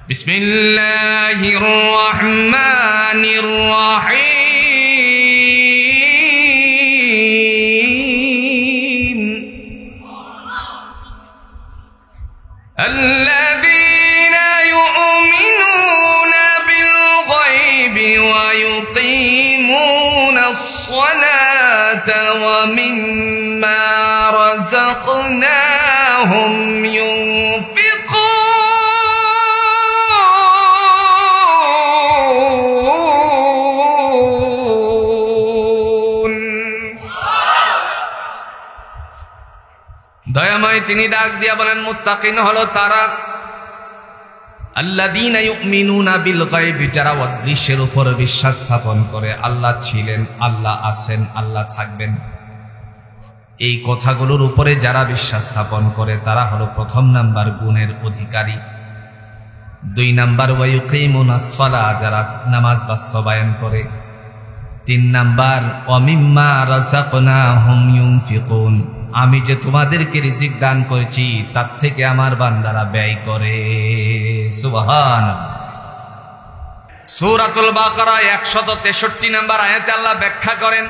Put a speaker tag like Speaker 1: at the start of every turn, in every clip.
Speaker 1: বিসমিল্লাহির রহমানির রহিম আল্লাযীনা ইউমিনুনা বিল গায়বি ওয়া ইউকিমুনাস সালাতা ওয়া মিম্মা রাযাকনাহুম ইউনফিকুন দয়াময় তিনি ডাক দিয়া বলেন মুত্তাকিন হলো তারা আল্লাযীনা ইউমিনুনা বিল গায়বি, যারা অদৃশ্যের উপর বিশ্বাস স্থাপন করে। আল্লাহ ছিলেন, আল্লাহ আছেন, আল্লাহ থাকবেন, এই কথাগুলোর উপরে যারা বিশ্বাস স্থাপন করে তারা হলো প্রথম নাম্বার গুণের অধিকারী। 2 নাম্বার ওয়া ইউকিমুনাস সালাহ, যারা নামাজ বাস্তবায়ন করে। 3 নাম্বার ওয়া মিম্মা রাযাকনাহুম ইউনফিকুন, আমি যে তোমাদেরকে রিজিক দান করেছি তার থেকে আমার বান্দারা ব্যয় করে। সুবহানাল্লাহ। সূরাতুল বাকারা 163 নম্বর আয়াতে আল্লাহ ব্যাখ্যা করেন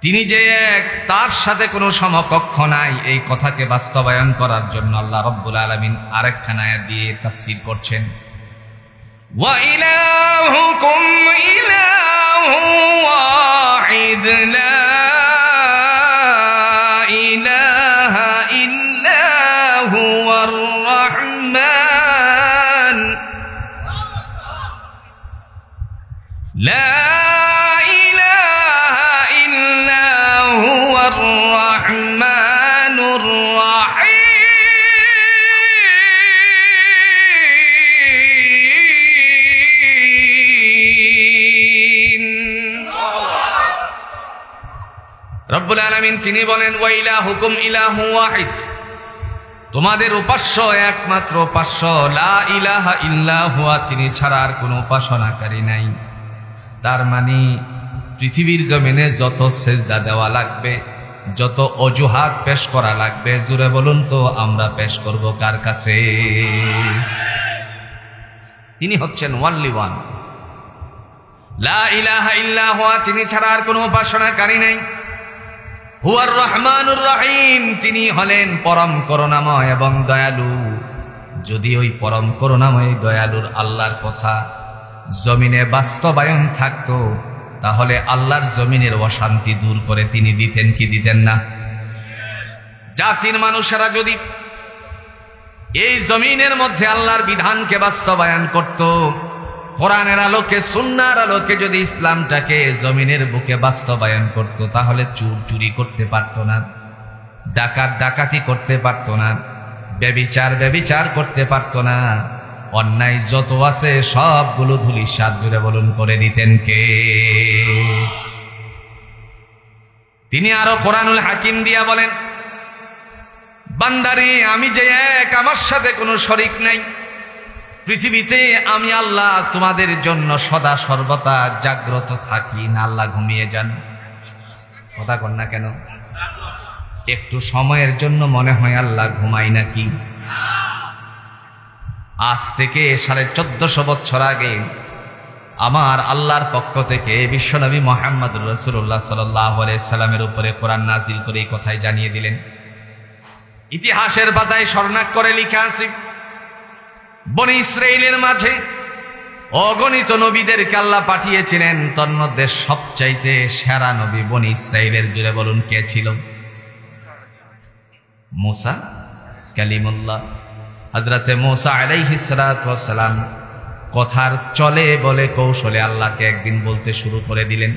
Speaker 1: তিনি যে এক, তার সাথে কোনো সমকক্ষ নাই। এই কথাকে বাস্তবায়ন করার জন্য আল্লাহ রাব্বুল আলামিন আরেকখানা আয়াত দিয়ে তাফসীর করছেন, ওয়া ইলাহুকুম ইলাহু ওয়াহিদ লা ইলাহা ইল্লা হুয়ার রাহমান লা ইলাহা ইল্লা হুয়ার রাহমানুর রাহিম। রব্বুল আলামিন তিনি বলেন ওয়া ইলাহুকুম ইলাহু ওয়াহিদ, তোমাদের উপাস্য একমাত্র উপাস্য, লা ইলাহা ইল্লা হুয়া, তিনি ছাড়া আর কোনো উপাসনাকারী নাই। তার মানে পৃথিবীর জমিনে যত সেজদা দেওয়া লাগবে, যত অজুহাত পেশ করা লাগবে, জুড়ে বলুন তো আমরা পেশ করব কার কাছে? তিনি হচ্ছেন ওয়ানলি ওয়ান, লা ইলাহা ইল্লা হুয়া, তিনি ছাড়া আর কোনো উপাসনাকারী নেই। হুয়ার রহমানুর রহিম, তিনি হলেন পরম করুণাময় এবং দয়ালু। যদি ওই পরম করুণাময় দয়ালুর আল্লাহর কথা জমিনে বাস্তবায়ন থাকতো তাহলে আল্লাহর জমিনের অশান্তি দূর করে তিনি দিতেন কি দিতেন না? জাতির মানুষেরা যদি এই জমিনের মধ্যে আল্লাহর বিধানকে বাস্তবায়ন করত, কোরআনের আলোকে সুন্নাহর আলোকে যদি ইসলামটাকে জমিনের বুকে বাস্তবায়ন করত, তাহলে চুর চুরি করতে পারত না, ডাকাত ডাকাতি করতে পারত না, ব্যভিচার করতে পারত না, অন্যায় যত আছে সবগুলো ধূলিসাৎ জুড়ে বলুন করে দিতেন কে? তিনি আরো কোরআনুল হাকিম দিয়া বলেন, বান্দারে আমি যে এক, আমার সাথে কোনো শরীক নাই। পৃথিবীতে আমি আল্লাহ তোমাদের জন্য সদা সর্বদা জাগ্রত থাকি না আল্লাহ ঘুমিয়ে যান? কথা কন না কেন? একটু সময়ের জন্য মনে হয় আল্লাহ ঘুমাই নাকি? আজ থেকে 1450 বছর আগে আমার আল্লাহর পক্ষ থেকে বিশ্বনবী মুহাম্মদুর রাসূলুল্লাহ সাল্লাল্লাহু আলাইহি সাল্লামের উপরে কোরআন নাজিল করে এই কথাই জানিয়ে দিলেন। ইতিহাসের পাতায় স্বর্ণাক্ষরে লেখা আছে, বনি ইসরাইলের মাঝে অগণিত নবীদেরকে আল্লাহ পাঠিয়েছিলেন, তন্মধ্যে সবচাইতে সেরা নবী বনি ইসরাইলের, জুড়ে বলুন কে ছিল? মুসা কালিমুল্লাহ। হযরতে মুসা আলাইহিস সালাতু ওয়াস সালাম কথার চলে বলে কৌশলে আল্লাহকে একদিন বলতে শুরু করে দিলেন।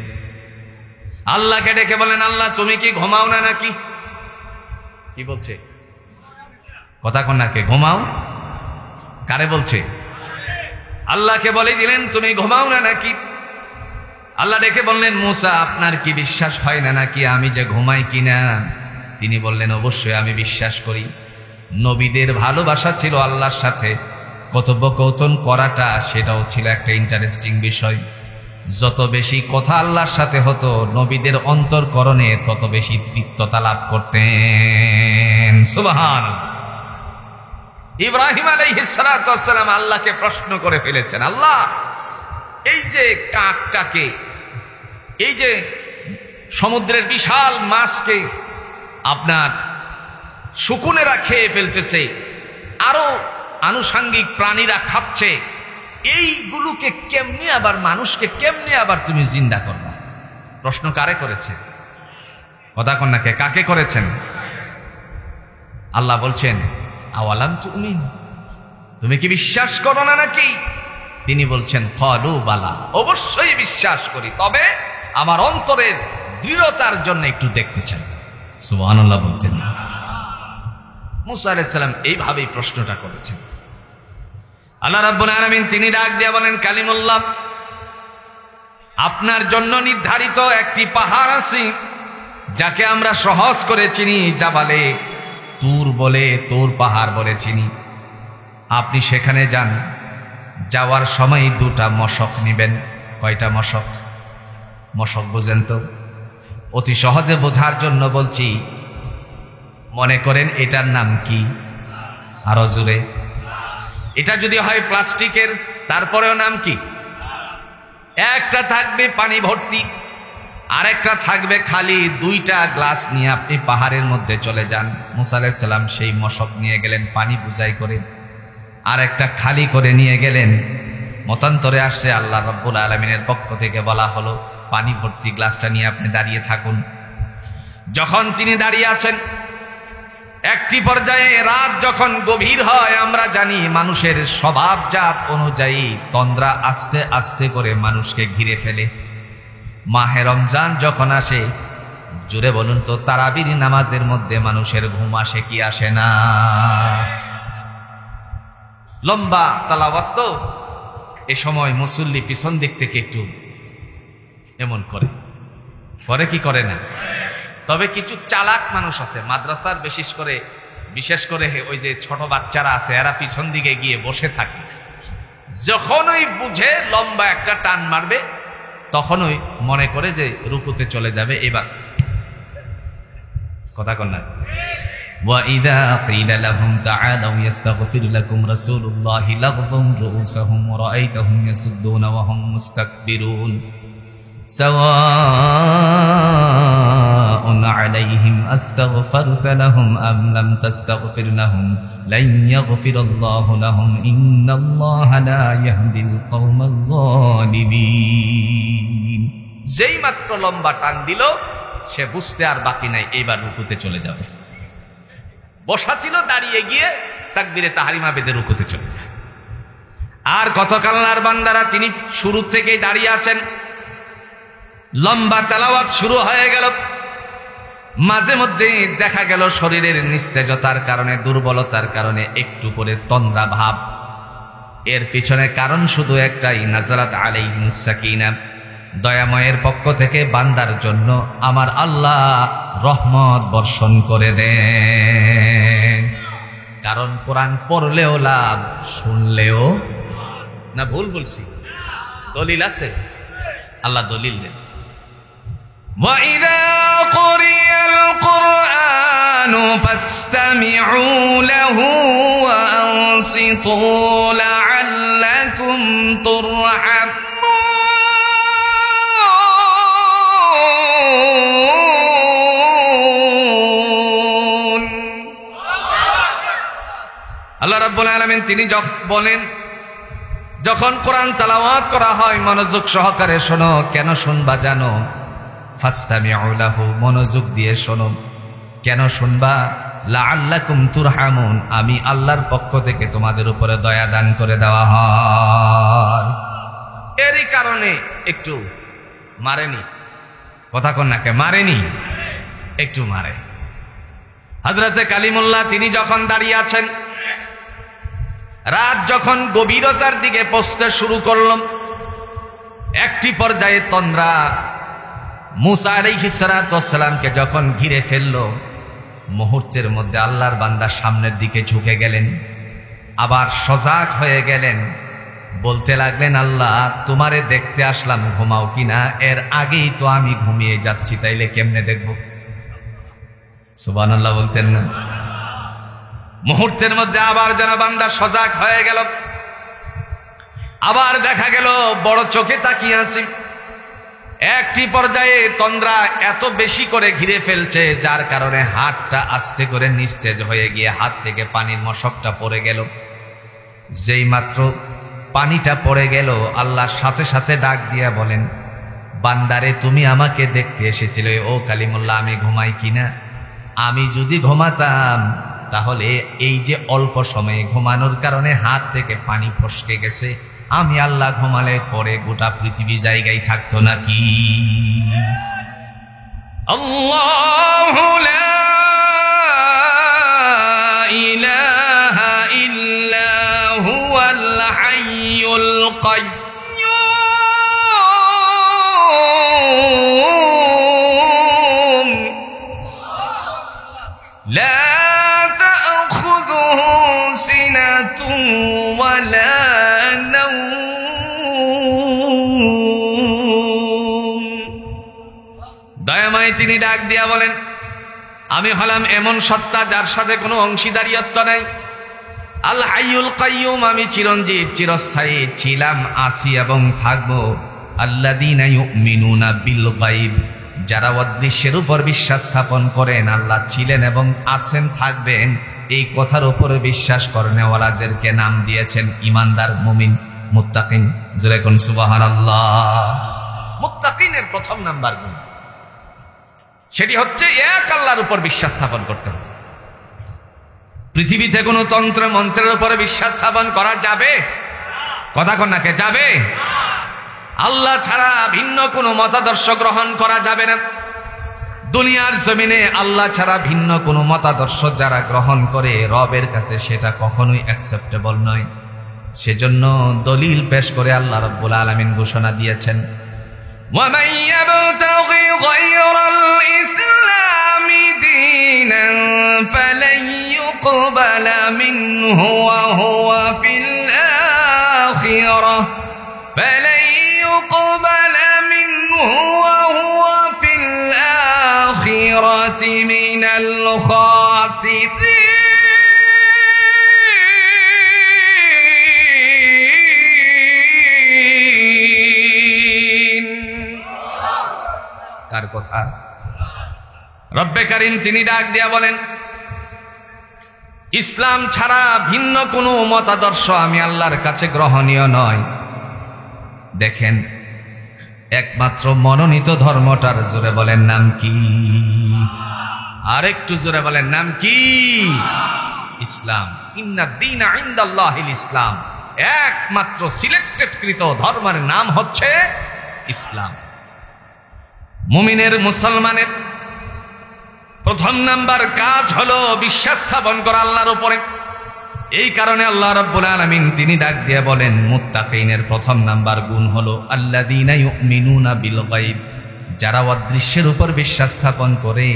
Speaker 1: আল্লাহকে ডেকে বলেন, আল্লাহ তুমি কি ঘুমাও না নাকি? কি বলছে? কথা কন না, কে ঘুমাও? কারে বলছে? আল্লাহকে বলে দিলেন তুমি ঘুমাও না নাকি? আল্লাহ ডেকে বললেন, মুসা আপনার কি বিশ্বাস হয় না নাকি আমি যে ঘুমাই কিনা? তিনি বললেন, অবশ্যই আমি বিশ্বাস করি। নবীদের ভালোবাসা ছিল আল্লাহর সাথে, কথোপকথন করাটা সেটাও ছিল একটা ইন্টারেস্টিং বিষয়। যত বেশি কথা আল্লাহর সাথে হতো নবীদের অন্তরকরণে তত বেশি তৃপ্ততা লাভ করতেন। সুবহানাল্লাহ। ইব্রাহিম আলাইহিস সালাতু ওয়াস সালাম আল্লাহকে প্রশ্ন করে ফেলেছেন, আল্লাহ এই যে কাকটাকে, এই যে সমুদ্রের বিশাল মাছকে আপনার শকুনেরা খেয়ে ফেলতেছে, আরো আনুষাঙ্গিক প্রাণীরা খাচ্ছে, এইগুলোকে কেমনি আবার মানুষকে কেমনি আবার তুমি জিন্দা করবা? প্রশ্ন কারে করেছে? কথা কন নাকে, কাকে করেছেন? আল্লাহ বলছেন আওয়ালাম তুমিন, তুমি কি বিশ্বাস করো না নাকি? তিনি বলছেন ক্বালু বালা, অবশ্যই বিশ্বাস করি, তবে আমার অন্তরের দৃঢ়তার জন্য একটু দেখতে চাই। সুবহানাল্লাহ বলতেন। মুসা আলাইহিস সালাম এইভাবেই প্রশ্নটা করেছেন। আল্লাহ রাব্বুল আলামিন তিনি ডাক দিয়ে বলেন, কালিমুল্লাহ, আপনার জন্য নির্ধারিত একটি পাহাড় আছে যাকে আমরা সহজ করে চিনি জাবালে তুর বলে, তুর পাহাড় বলে চিনি। আপনি সেখানে যান, যাওয়ার সময় দুটা মশক নিবেন। কয়টা মশক? মশক বোঝেন তো? অতি সহজে বোঝার জন্য বলছি, মনে করেন এটার নাম কি? আরো জোরে। এটা যদি হয় প্লাস্টিকের, তারপরেও নাম কি? একটা থাকবে পানি ভর্তি, আরেকটা থাকবে খালি। দুইটা গ্লাস নিয়ে আপনি পাহাড়ের মধ্যে চলে যান। মুসা আলাইহিস সালাম সেই মশক নিয়ে গেলেন পানি বুঝাই করে, আর একটা খালি করে নিয়ে গেলেন। মতান্তরে আসছে আল্লাহ রাব্বুল আলামিনের পক্ষ থেকে বলা হলো, পানি ভর্তি গ্লাসটা নিয়ে আপনি দাঁড়িয়ে থাকুন। যখন তিনি দাঁড়িয়ে আছেন, একটি পর্যায়ে রাত যখন গভীর হয়, আমরা জানি মানুষের স্বভাবজাত অনুযায়ী তন্দ্রা আস্তে আস্তে করে মানুষকে ঘিরে ফেলে। মাহে রমজান যখন আসে, জুড়ে বলুন তো, তারাবির নামাজের মধ্যে মানুষের ঘুম আসে কি আসে না? লম্বা তালাওয়াত তো, এ সময় মুসল্লি পিছন দিক থেকে একটু এমন করে কি করে না? তবে কিছু চালাক মানুষ আছে মাদ্রাসার, বিশেষ করে ওই যে ছোট বাচ্চারা আছে, এরা পিছন দিকে গিয়ে বসে থাকে। যখনই বুঝে লম্বা একটা টান মারবে, তখনই মনে করে যে রুকুতে চলে যাবে। এবার কথা কন না। وَإِذَا قِيلَ لَهُمْ تَعَالَوْا يَسْتَغْفِرْ لَكُمْ رَسُولُ اللَّهِ لَغْضُوا رُؤُوسَهُمْ وَرَأَيْتَهُمْ يَصُدُّونَ وَهُمْ مُسْتَكْبِرُونَ سَوَاءٌ عَلَيْهِمْ أَسْتَغْفَرْتَ لَهُمْ أَمْ لَمْ تَسْتَغْفِرْ لَهُمْ لَنْ يَغْفِرَ اللَّهُ لَهُمْ إِنَّ اللَّهَ لَا يَهْدِي الْقَوْمَ الظَّالِمِينَ। যেই মাত্র লম্বা টান দিল, সে বুঝতে আর বাকি নাই, এইবার রুকুতে চলে যাবে। বসা ছিল, দাঁড়িয়ে গিয়ে তাকবীরে তাহরিমা বেঁধে রুকুতে চলে যায়। আর গতকাল আল্লাহর বান্দারা, তিনি শুরু থেকেই দাঁড়িয়ে আছেন, লম্বা তেলাওয়াত শুরু হয়ে গেল। মাঝে মধ্যে দেখা গেল শরীরের নিস্তেজতার কারণে, দুর্বলতার কারণে একটু করে তন্দ্রা ভাব। এর পিছনে কারণ শুধু একটাই, নাযালাত আলাইহিmus সাকিনাহ, দয়াময়ের পক্ষ থেকে বান্দার জন্য আমার আল্লাহ রহমত বর্ষণ করে দেন। কারণ কোরআন পড়লেও লাভ, শুনলেও না। ভুল বলছি? দলিল আছে, আল্লাহ দলিল দেন। وَإِذَا قُرِئَ الْقُرْآنُ فَاسْتَمِعُوا لَهُ وَأَنصِتُوا لَعَلَّكُمْ تُرْحَمُونَ। আল্লাহ রাব্বুল আলামিন তিনি বলেন, যখন কোরআন তেলাওয়াত করা হয় মনোযোগ সহকারে শোনো। কেন শুনবা জানো? ফাস্তামিউ লাহু, মনোযোগ দিয়ে শোনো। কেন শুনবা? লাআল্লাকুম তুরহামুন, আমি আল্লাহর পক্ষ থেকে তোমাদের উপরে দয়া দান করে দেওয়া হয়। এরই কারণে একটু মারেনি, কথা কন নাকে, মারেনি, একটু মারে। হযরতে কালিমুল্লাহ তিনি যখন দাঁড়িয়ে আছেন, রাত যখন গভীরতার দিকে পৌঁছতে শুরু করল, একটি পর্যায়ে তন্দ্রা মুসা আলাইহিস সালাতু ওয়াস সালামকে যখন ঘিরে ফেলল, মুহূর্তের মধ্যে আল্লাহর বান্দা সামনের দিকে ঝুঁকে গেলেন, আবার সজাগ হয়ে গেলেন। বলতে লাগলেন, আল্লাহ তোমারে দেখতে আসলাম, ঘুমাও কিনা? এর আগেই তো আমি ঘুমিয়ে যাচ্ছি, তাইলে কেমনে দেখব? সুবহানাল্লাহ বলতেন না? মুহূর্তের মধ্যে আবার যেন বান্দা সজাগ হয়ে গেল। আবার দেখা গেল বড় চোখে তাকিয়ে আছে। একটি পর্যায়ে তন্দ্রা এত বেশি করে ঘিরে ফেলছে, যার কারণে হাতটা আস্তে করে নিস্তেজ হয়ে গিয়ে হাত থেকে পানির মশকটা পড়ে গেল। যেই মাত্র পানিটা পড়ে গেল, আল্লাহর সাথে সাথে ডাক দিয়া বলেন, বান্দারে তুমি আমাকে দেখতে এসেছিলে, ও কালিমুল্লাহ আমি ঘুমাই কিনা? আমি যদি ঘুমাতাম তাহলে এই যে অল্প সময়ে ঘুমানোর কারণে হাত থেকে পানি ফসকে গেছে, আমি আল্লাহ ঘুমালে পরে গোটা পৃথিবী জায়গায় থাকতো নাকি? আল্লাহু লা ইলাহা ইল্লা হুয়াল হাইয়ুল কাইয়্যুম লা তা'খুযুহু সিনাতুন ওয়ালা দয়াময় তিনি ডাক দিয়া বলেন, আমি হলাম এমন সত্তা যার সাথে কোনো অংশীদারিত্ব নাই। আল হাইয়ুল কাইয়্যুম, আমি চিরঞ্জীব চিরস্থায়ী ছিলাম, আছি এবং থাকবো। আল্লাযীনা ইউমিনুনা বিল গায়ব, যারা অদৃশ্যের উপর বিশ্বাস স্থাপন করেন, আল্লাহ ছিলেন এবং আছেন, থাকবেন, এই কথার উপরে বিশ্বাস করেনওয়ালাদেরকে নাম দিয়েছেন ঈমানদার, মুমিন, মুত্তাকিন। জোরে কোন সুবহানাল্লাহ। মুত্তাকিনের প্রথম নাম্বার গুণ সেটি হচ্ছে এক আল্লাহর উপর বিশ্বাস স্থাপন করতে হবে। পৃথিবীতে কোনো তন্ত্র মন্ত্রের উপরে বিশ্বাস স্থাপন করা যাবে? কথা কন নাকে যাবে? আল্লাহ ছাড়া ভিন্ন কোনো মতাদর্শ গ্রহণ করা যাবে না। দুনিয়ার জমিনে আল্লাহ ছাড়া ভিন্ন কোনো মতাদর্শ যারা গ্রহণ করে, রবের কাছে সেটা কখনোই অ্যাকসেপ্টেবল নয়। সেজন্য দলিল পেশ করে আল্লাহ রাব্বুল আলামিন ঘোষণা দিয়েছেন, وَمَن يَبْتَغِ غَيْرَ الْإِسْلَامِ دِينًا فَلَن يُقْبَلَ مِنْهُ وَهُوَ فِي الْآخِرَةِ مِنَ الْخَاسِرِينَ। কার কথা? রব্বে কারীম তিনি ডাক দিয়া বলেন, ইসলাম ছাড়া ভিন্ন কোনো মতাদর্শ আমি আল্লাহর কাছে গ্রহণীয় নয়। দেখেন, একমাত্র মনোনীত ধর্মটার জোরে বলেন নাম কি? আরেকটু জোরে বলেন নাম কি? ইসলাম। ইন্নাদ দীনা ইনদাল্লাহিল ইসলাম। একমাত্র সিলেক্টেড কৃত ধর্মের নাম হচ্ছে ইসলাম। মুমিনের, মুসলমানের প্রথম নাম্বার কাজ হলো বিশ্বাস স্থাপন করা আল্লাহর উপরে। এই কারণে আল্লাহ রাব্বুল আলামিন তিনি ডাক দিয়ে বলেন, মুত্তাকিনের প্রথম নাম্বার গুণ হলো আল্লাযীনা ইউমিনুনা বিল গায়ব, যারা অদৃশ্যের উপর বিশ্বাস স্থাপন করে,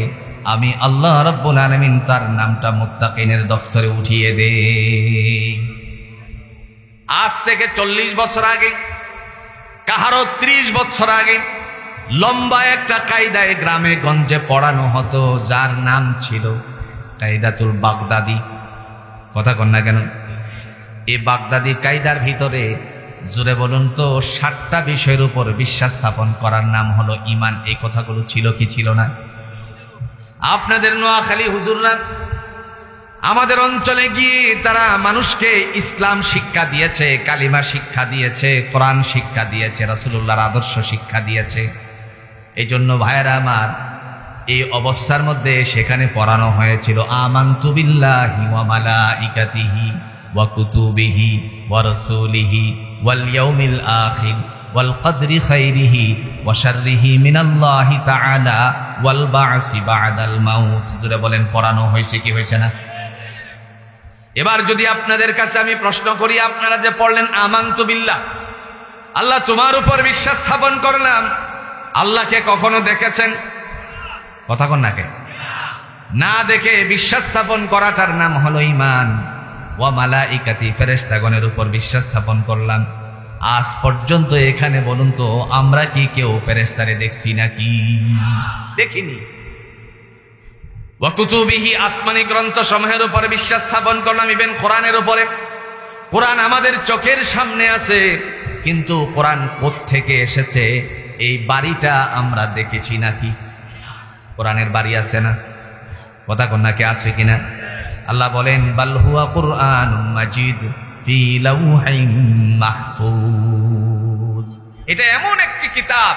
Speaker 1: আমি আল্লাহ রাব্বুল আলামিন তার নামটা মুত্তাকিনের দফতরে উঠিয়ে দেই। আজ থেকে 40 বছর আগে, কাহারো 30 বছর আগে লম্বা একটা কায়দায় গ্রামে গঞ্জে পড়ানো হতো, যার নাম ছিল কায়দাতুল বাগদাদি। কথা কন না কেন? এই বাগদাদি কায়দার ভিতরে জোরে বলুন তো 7টা বিষয়ের উপর বিশ্বাস স্থাপন করার নাম হলো ঈমান। এই কথাগুলো ছিল কি ছিল না? আপনাদের নোয়াখালী হুজুররা আমাদের অঞ্চলে গিয়ে তারা মানুষকে ইসলাম শিক্ষা দিয়েছে, কালিমা শিক্ষা দিয়েছে, কোরআন শিক্ষা দিয়েছে, রাসূলুল্লাহর আদর্শ শিক্ষা দিয়েছে। এই জন্য ভাইয়েরা আমার, এই অবস্থার মধ্যে সেখানে পড়ানো হয়েছিল আমানতু বিল্লাহি ওয়া মালাইকাতিহি ওয়া কুতুবিহি ওয়া রাসূলিহি ওয়াল ইয়াউমিল আখির ওয়াল কদরি খাইরিহি ওয়া শাররিহি মিনাল্লাহি তাআলা ওয়াল বা'সি বা'দাল মাউত। জোরে বলেন, পড়ানো হয়েছে কি হয়েছে না? এবার যদি আপনাদের কাছে আমি প্রশ্ন করি, আপনারা যে পড়লেন আমানতু বিল্লাহ, আল্লাহ তোমার উপর বিশ্বাস স্থাপন করলাম, আল্লাহকে কখনো দেখেছেন? কথা কন নাকে? না দেখে বিশ্বাস স্থাপন করাটার নাম হলো ঈমান। ওয়া মালাইকাতি, ফেরেশতাগণের উপর বিশ্বাস স্থাপন করলাম। আজ পর্যন্ত এখানে বলুন তো, আমরা কি কেউ ফেরেশতারে দেখছি নাকি? দেখিনি। ওয়া কুতুবিহি, আসমানি গ্রন্থ সমূহের উপরে বিশ্বাস স্থাপন করলাম, ইভেন কোরআনের উপরে। কোরআন আমাদের চোখের সামনে আছে, কিন্তু কোরআন কোত্থেকে এসেছে এই বাড়িটা আমরা দেখেছি নাকি? কোরআনের বাড়ি আছে না? কথা কোন নাকি আছে কিনা? আল্লাহ বলেন বাল হুয়া কুরআনুম মাজিদ ফি লাউহিম মাহফুজ। এটা এমন একটি কিতাব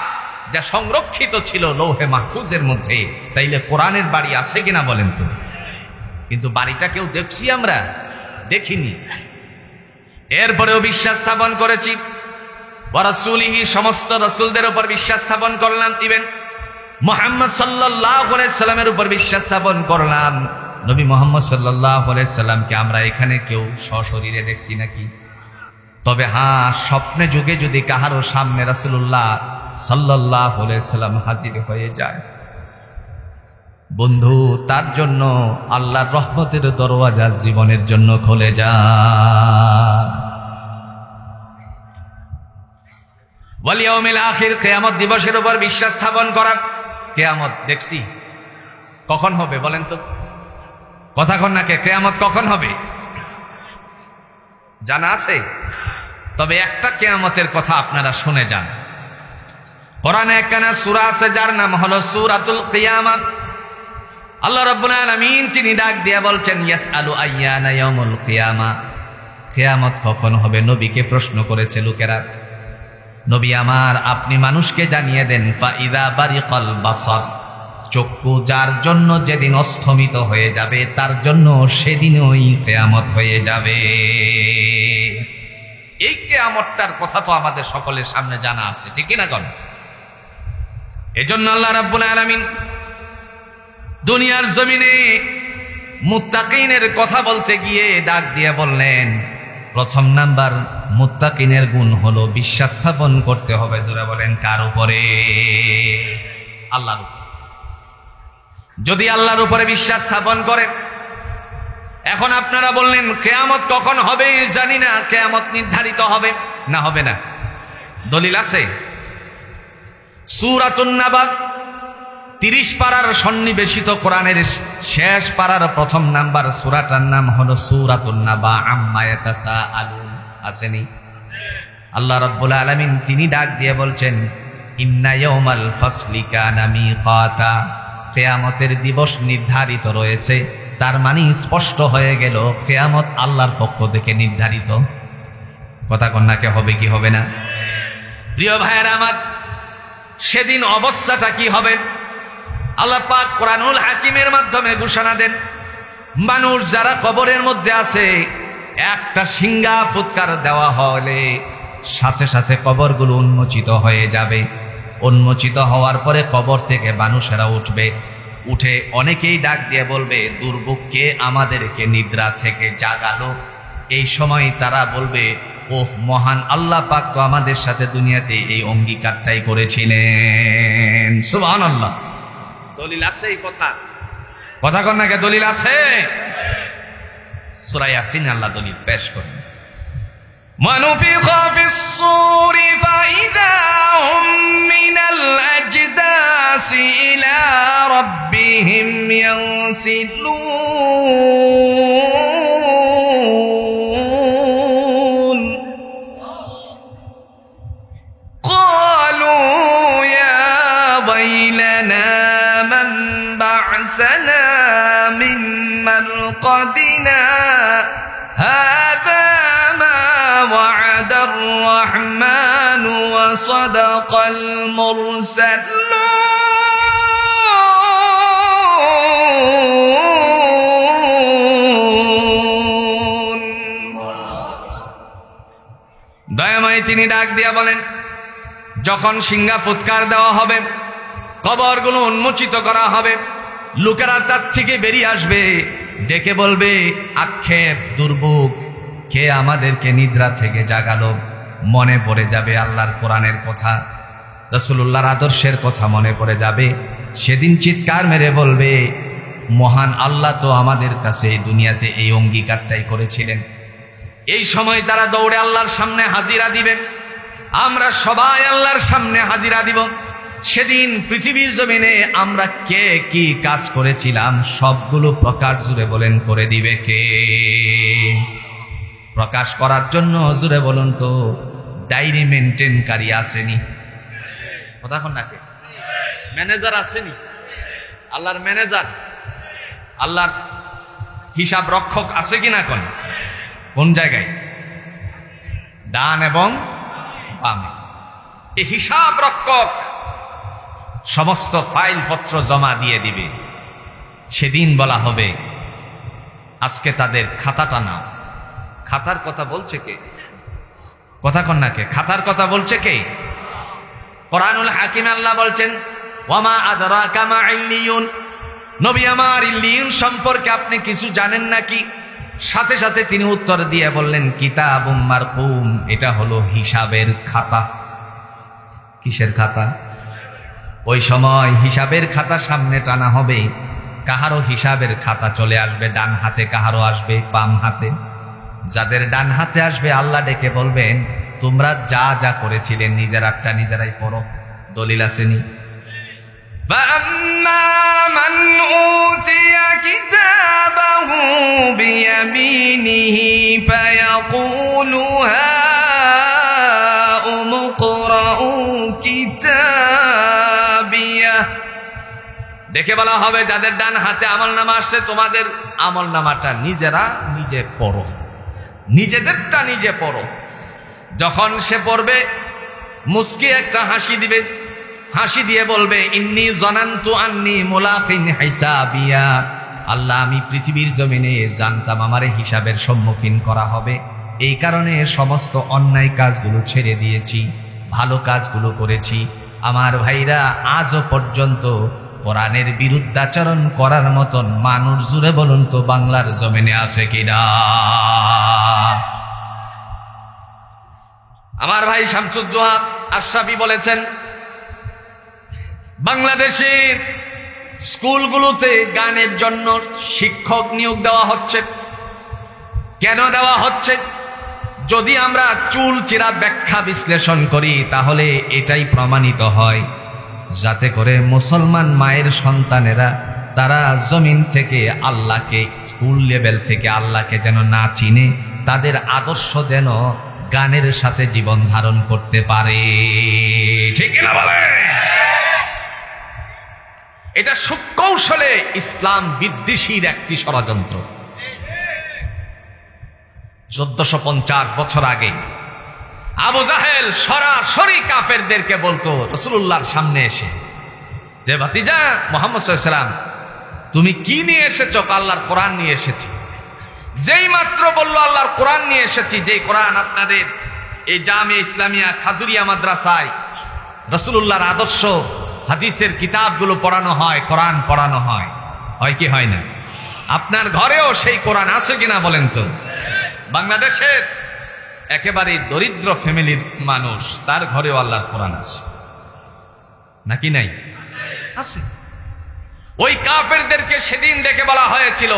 Speaker 1: যা সংরক্ষিত ছিল লৌহে মাহফুজের মধ্যে। তাইলে কোরআনের বাড়ি আছে কিনা বলেন তো? কিন্তু বাড়িটা কেউ দেখছি আমরা? দেখিনি। এরপরেও বিশ্বাস স্থাপন করেছি ওয়া রাসূলিহি, সমস্ত রাসূলদের উপর বিশ্বাস স্থাপন করলাম, ইভেন মুহাম্মদ সাল্লাল্লাহু আলাইহি সাল্লামের উপর বিশ্বাস স্থাপন করলাম। নবী মুহাম্মদ সাল্লাল্লাহু আলাইহি সাল্লামকে আমরা এখানে কেউ সশরীরে দেখছি নাকি? তবে হ্যাঁ, স্বপ্নে যুগে যদি কাহারও সামনে রাসূলুল্লাহ সাল্লাল্লাহু আলাইহি সাল্লাম হাজির হয়ে যায়, বন্ধু, তার জন্য আল্লাহর রহমতের দরওয়াজা জীবনের জন্য খুলে যায়। ওয়াল ইয়াউমিল আখির, কিয়ামত দিবসের উপর বিশ্বাস স্থাপন করা। কিয়ামত দেখছি, কখন হবে বলেন তো? কথা কন না কে? কিয়ামত কখন হবে জানা আছে? তবে একটা কিয়ামতের কথা আপনারা শুনে যান। কোরআনে একখানা সূরা আছে যার নাম হলো সূরাতুল কিয়ামত। আল্লাহ রাব্বুল আলামিন তিনি ডাক দিয়ে বলছেন ইয়াসআলু আইয়ানা ইয়াউমুল কিয়ামা, কিয়ামত কখন হবে নবীকে প্রশ্ন করেছে লোকেরা। নবী আমার, আপনি মানুষকে জানিয়ে দেন ফাইদা বারিকাল বাসার, চক্ষু যার জন্য যেদিন অস্তমিত হয়ে যাবে তার জন্য সেদিনই কিয়ামত হয়ে যাবে। এই কিয়ামতটার কথা তো আমাদের সকলের সামনে জানা আছে, ঠিক না? কোন এজন্য আল্লাহ রাব্বুল আলামিন দুনিয়ার জমিনে মুত্তাকিনের কথা বলতে গিয়ে ডাক দিয়ে বললেন, প্রথম নাম্বার মুত্তাকিনের গুণ হলো বিশ্বাস স্থাপন করতে হবে। জোরে বলেন কার উপরে? আল্লাহর উপরে। যদি আল্লাহর উপরে বিশ্বাস স্থাপন করে, এখন আপনারা বললেন কিয়ামত কখন হবে জানি না, কিয়ামত নির্ধারিত হবে না হবে না? দলিল আছে। সূরাতুন নাবা 30 পারার সন্নিবেশিত কোরআনের শেষ পারার প্রথম নাম্বার সূরাটার নাম হলো সূরাতুন নাবা আম্মা ইয়াতাসাআলুন। আসেনি? আল্লাহ রাব্বুল আলামিন তিনি ডাক দিয়ে বলছেন ইন্না ইয়াউমাল ফাসলি কানা মিকাতা, কিয়ামতের দিবস নির্ধারিত রয়েছে। তার মানে স্পষ্ট হয়ে গেল কিয়ামত আল্লাহর পক্ষ থেকে নির্ধারিত। কথা কন্যাকে হবে কি হবে না? প্রিয় ভাইয়েরা আমার, সেদিন অবস্থাটা কি হবে? আল্লাহ পাক কোরআনুল হাকিমের মাধ্যমে ঘোষণা দেন, মানুষ যারা কবরের মধ্যে আছে, একটা সিংহা ফুৎকার দেওয়া হলে সাথে সাথে কবরগুলো উন্মোচিত হয়ে যাবে। উন্মোচিত হওয়ার পরে কবর থেকে মানুষেরা উঠবে। উঠে অনেকেই ডাক দিয়ে বলবে, দুর্ভোগকে আমাদেরকে নিদ্রা থেকে জাগালো। এই সময় তারা বলবে, ওহ, মহান আল্লাহ পাক তো আমাদের সাথে দুনিয়াতে এই অঙ্গীকারটাই করেছিলেন। সুবহানাল্লাহ। দলিল আছে এই কথা? কথা কন না কে? দলিল আছে। সূরা ইয়াসিন আল্লাহ দলিল পেশ করেন। মানুফিখা ফিস সূরি ফাইদা হুম মিনাল আজদাসি ইলা রাব্বিহিম ইয়ানসিলুন ক্বালু ইয়া ওয়াইলানা মান বা'সানা মিন মারকাদিনা হাযা وعد الرحمن وصدق المرسلون। দয়াময় তিনি ডাক দিয়া বলেন, যখন সিংহা ফুৎকার দেওয়া হবে, কবরগুলো উন্মোচিত করা হবে, লোকেরা তার থেকে বেরিয়ে আসবে, ডেকে বলবে, আক্ষেপ, দুর্ভোগ, কে আমাদেরকে নিদ্রা থেকে জাগালো। মনে পড়ে যাবে আল্লাহর কোরআনের কথা, রাসূলুল্লাহর আদর্শের কথা মনে পড়ে যাবে। সেদিন চিৎকার মেরে বলবে, মহান আল্লাহ তো আমাদের কাছে এই দুনিয়াতে এই অঙ্গীকারটাই করেছিলেন। এই সময় তারা দৌড়ে আল্লাহর সামনে হাজিরা দিবে। আমরা সবাই আল্লাহর সামনে হাজিরা দিব। সেদিন পৃথিবীর জমিনে আমরা কে কি কাজ করেছিলাম সবগুলো প্রকাশ জুড়ে বলেন করে দিবে কে? প্রকাশ করার জন্য জুড়ে বলুন তো ডায়েরি মেনটেনকারী আসেনি? কথা কোন নাকি? ম্যানেজার আসেনি? আল্লাহর ম্যানেজার, আল্লাহর হিসাব রক্ষক আছে কিনা? কোন জায়গায়? ডান এবং বামে। এই হিসাব রক্ষক সমস্ত ফাইল পত্র জমা দিয়ে দিবে। সেদিন বলা হবে আজকে তাদের খাতাটা নাও। খাতার কথা বলছে কে? কথা কন না কে? খাতার কথা বলছে কে? কোরআনুল হাকিমে আল্লাহ বলছেন ওয়ামা আদরাকা মা ইল্লিয়ুন, নবী আমার ইল্লিয়ুন সম্পর্কে আপনি কিছু জানেন নাকি? সাথে সাথে তিনি উত্তর দিয়ে বললেন কিতাবুম মারকুম, এটা হলো হিসাবের খাতা। কিসের খাতা? ওই সময় হিসাবের খাতা সামনে টানা হবে, কাহারো হিসাবের খাতা চলে আসবে ডান হাতে, কাহারো আসবে বাম হাতে। যাদের ডান হাতে আসবে আল্লাহ ডেকে বলবেন তোমরা যা যা করেছিলে নিজেরাটা নিজেরাই পড়ো। দলিল আসেনি? فَأَمَّا مَنْ أُوتِيَ كِتَابَهُ بِيَمِينِهِ فَيَقُولُ هَاؤُمُ اقْرَءُوا كِتَابِيَهْ। দেখে বলা হবে যাদের ডান হাতে আমলনামা আসছে তোমাদের আমলনামাটা নিজেরা নিজে পড়ো, নিজেদেরটা নিজে পড়ো। যখন সে পড়বে মুস্কি একটা হাসি দিবে, হাসি দিয়ে বলবে ইন্নী জানান্তু আন্নী মুলাকিন হিসাবিয়া, আল্লাহ আমি পৃথিবীর জমিনে জানতাম আমারে হিসাবের সম্মুখীন করা হবে, এই কারণে সমস্ত অন্যায় কাজগুলো ছেড়ে দিয়েছি, ভালো কাজগুলো করেছি। আমার ভাইরা আজও পর্যন্ত কোরআনের বিরুদ্ধাচরণ করার মতন মানুষ জুড়ে বলুন তো বাংলার জমিনে আছে কিনা? আমার ভাই শামসুজ্জোহা আশরাফি বলেছেন বাংলাদেশের স্কুলগুলোতে গানের জন্য শিক্ষক নিয়োগ দেওয়া হচ্ছে। কেন দেওয়া হচ্ছে? যদি আমরা চুল চিরা ব্যাখ্যা বিশ্লেষণ করি তাহলে এটাই প্রমাণিত হয় যাতে করে মুসলমান মায়ের সন্তানেরা তারা জমিন থেকে আল্লাহকে, স্কুল লেভেল থেকে আল্লাহকে যেন না চিনে, তাদের আদর্শ যেন গানের সাথে জীবন ধারণ করতে পারে। ঠিক না বলে? এটা সুকৌশলে ইসলাম বিদ্বেষীর একটি ষড়যন্ত্র। 1450 বছর আগে আবু জাহেল সরাসরি কাফেরদেরকে বলতো রাসূলুল্লাহর সামনে এসে যে ভাতিজা মুহাম্মদ সাল্লাল্লাহু আলাইহি ওয়াসাল্লাম তুমি কি নিয়ে এসেছো? আল্লাহর কোরআন নিয়ে এসেছি। যেই মাত্র বলল আল্লাহর কোরআন নিয়ে এসেছি, যেই কোরআন আপনাদের এই জামিয়া ইসলামিয়া খাজুরিয়া মাদ্রাসায় রাসূলুল্লাহর আদর্শ হাদিসের কিতাবগুলো পড়ানো হয়, কোরআন পড়ানো হয়, হয় কি হয় না? আপনার ঘরেও সেই কোরআন আছে কিনা বলেন তো? বাংলাদেশের একেবারে দরিদ্র ফ্যামিলির মানুষ, তার ঘরেও আল্লাহর কোরআন আছে নাকি নাই? আছে। ওই কাফেরদেরকে সেদিন দেখে বলা হয়েছিল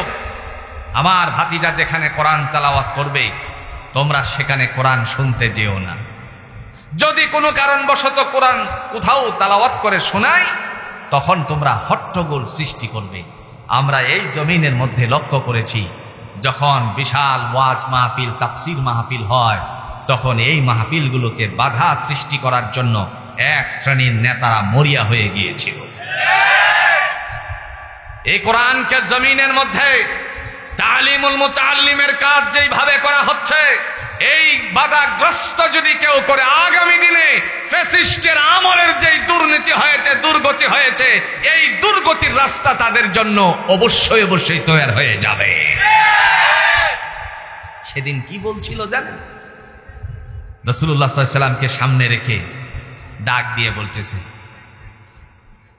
Speaker 1: আমার ভাতিজা যেখানে কোরআন তেলাওয়াত করবে তোমরা সেখানে কোরআন শুনতে যেও না। যদি কোনো কারণবশত কোরআন কোথাও তেলাওয়াত করে শোনায় তখন তোমরা হট্টগোল সৃষ্টি করবে। আমরা এই জমিনের মধ্যে লক্ষ্য করেছি যখন বিশাল ওয়াজ মাহফিল, তাফসীর মাহফিল হয় তখন এই মাহফিলগুলোকে বাধা সৃষ্টি করার জন্য এক শ্রেণীর নেতারা মরিয়া হয়ে গিয়েছিল। এই কোরআনকে জমিনের মধ্যে তালিমুল মুতাআল্লিমের কাজ যেইভাবে করা হচ্ছে, এই বাধাগ্রস্ত যদি কেউ করে আগামী দিনে ফ্যাসিস্টের আমলের যেই দুর্নীতি হয়েছে, দুর্গতি হয়েছে, এই দুর্গতির রাস্তা তাদের জন্য অবশ্যই অবশ্যই তৈরি হয়ে যাবে। সেদিন কি বলছিল জানেন? রাসূলুল্লাহ সাল্লাল্লাহু আলাইহি ওয়াসাল্লামকে সামনে রেখে ডাক দিয়ে বলতেছে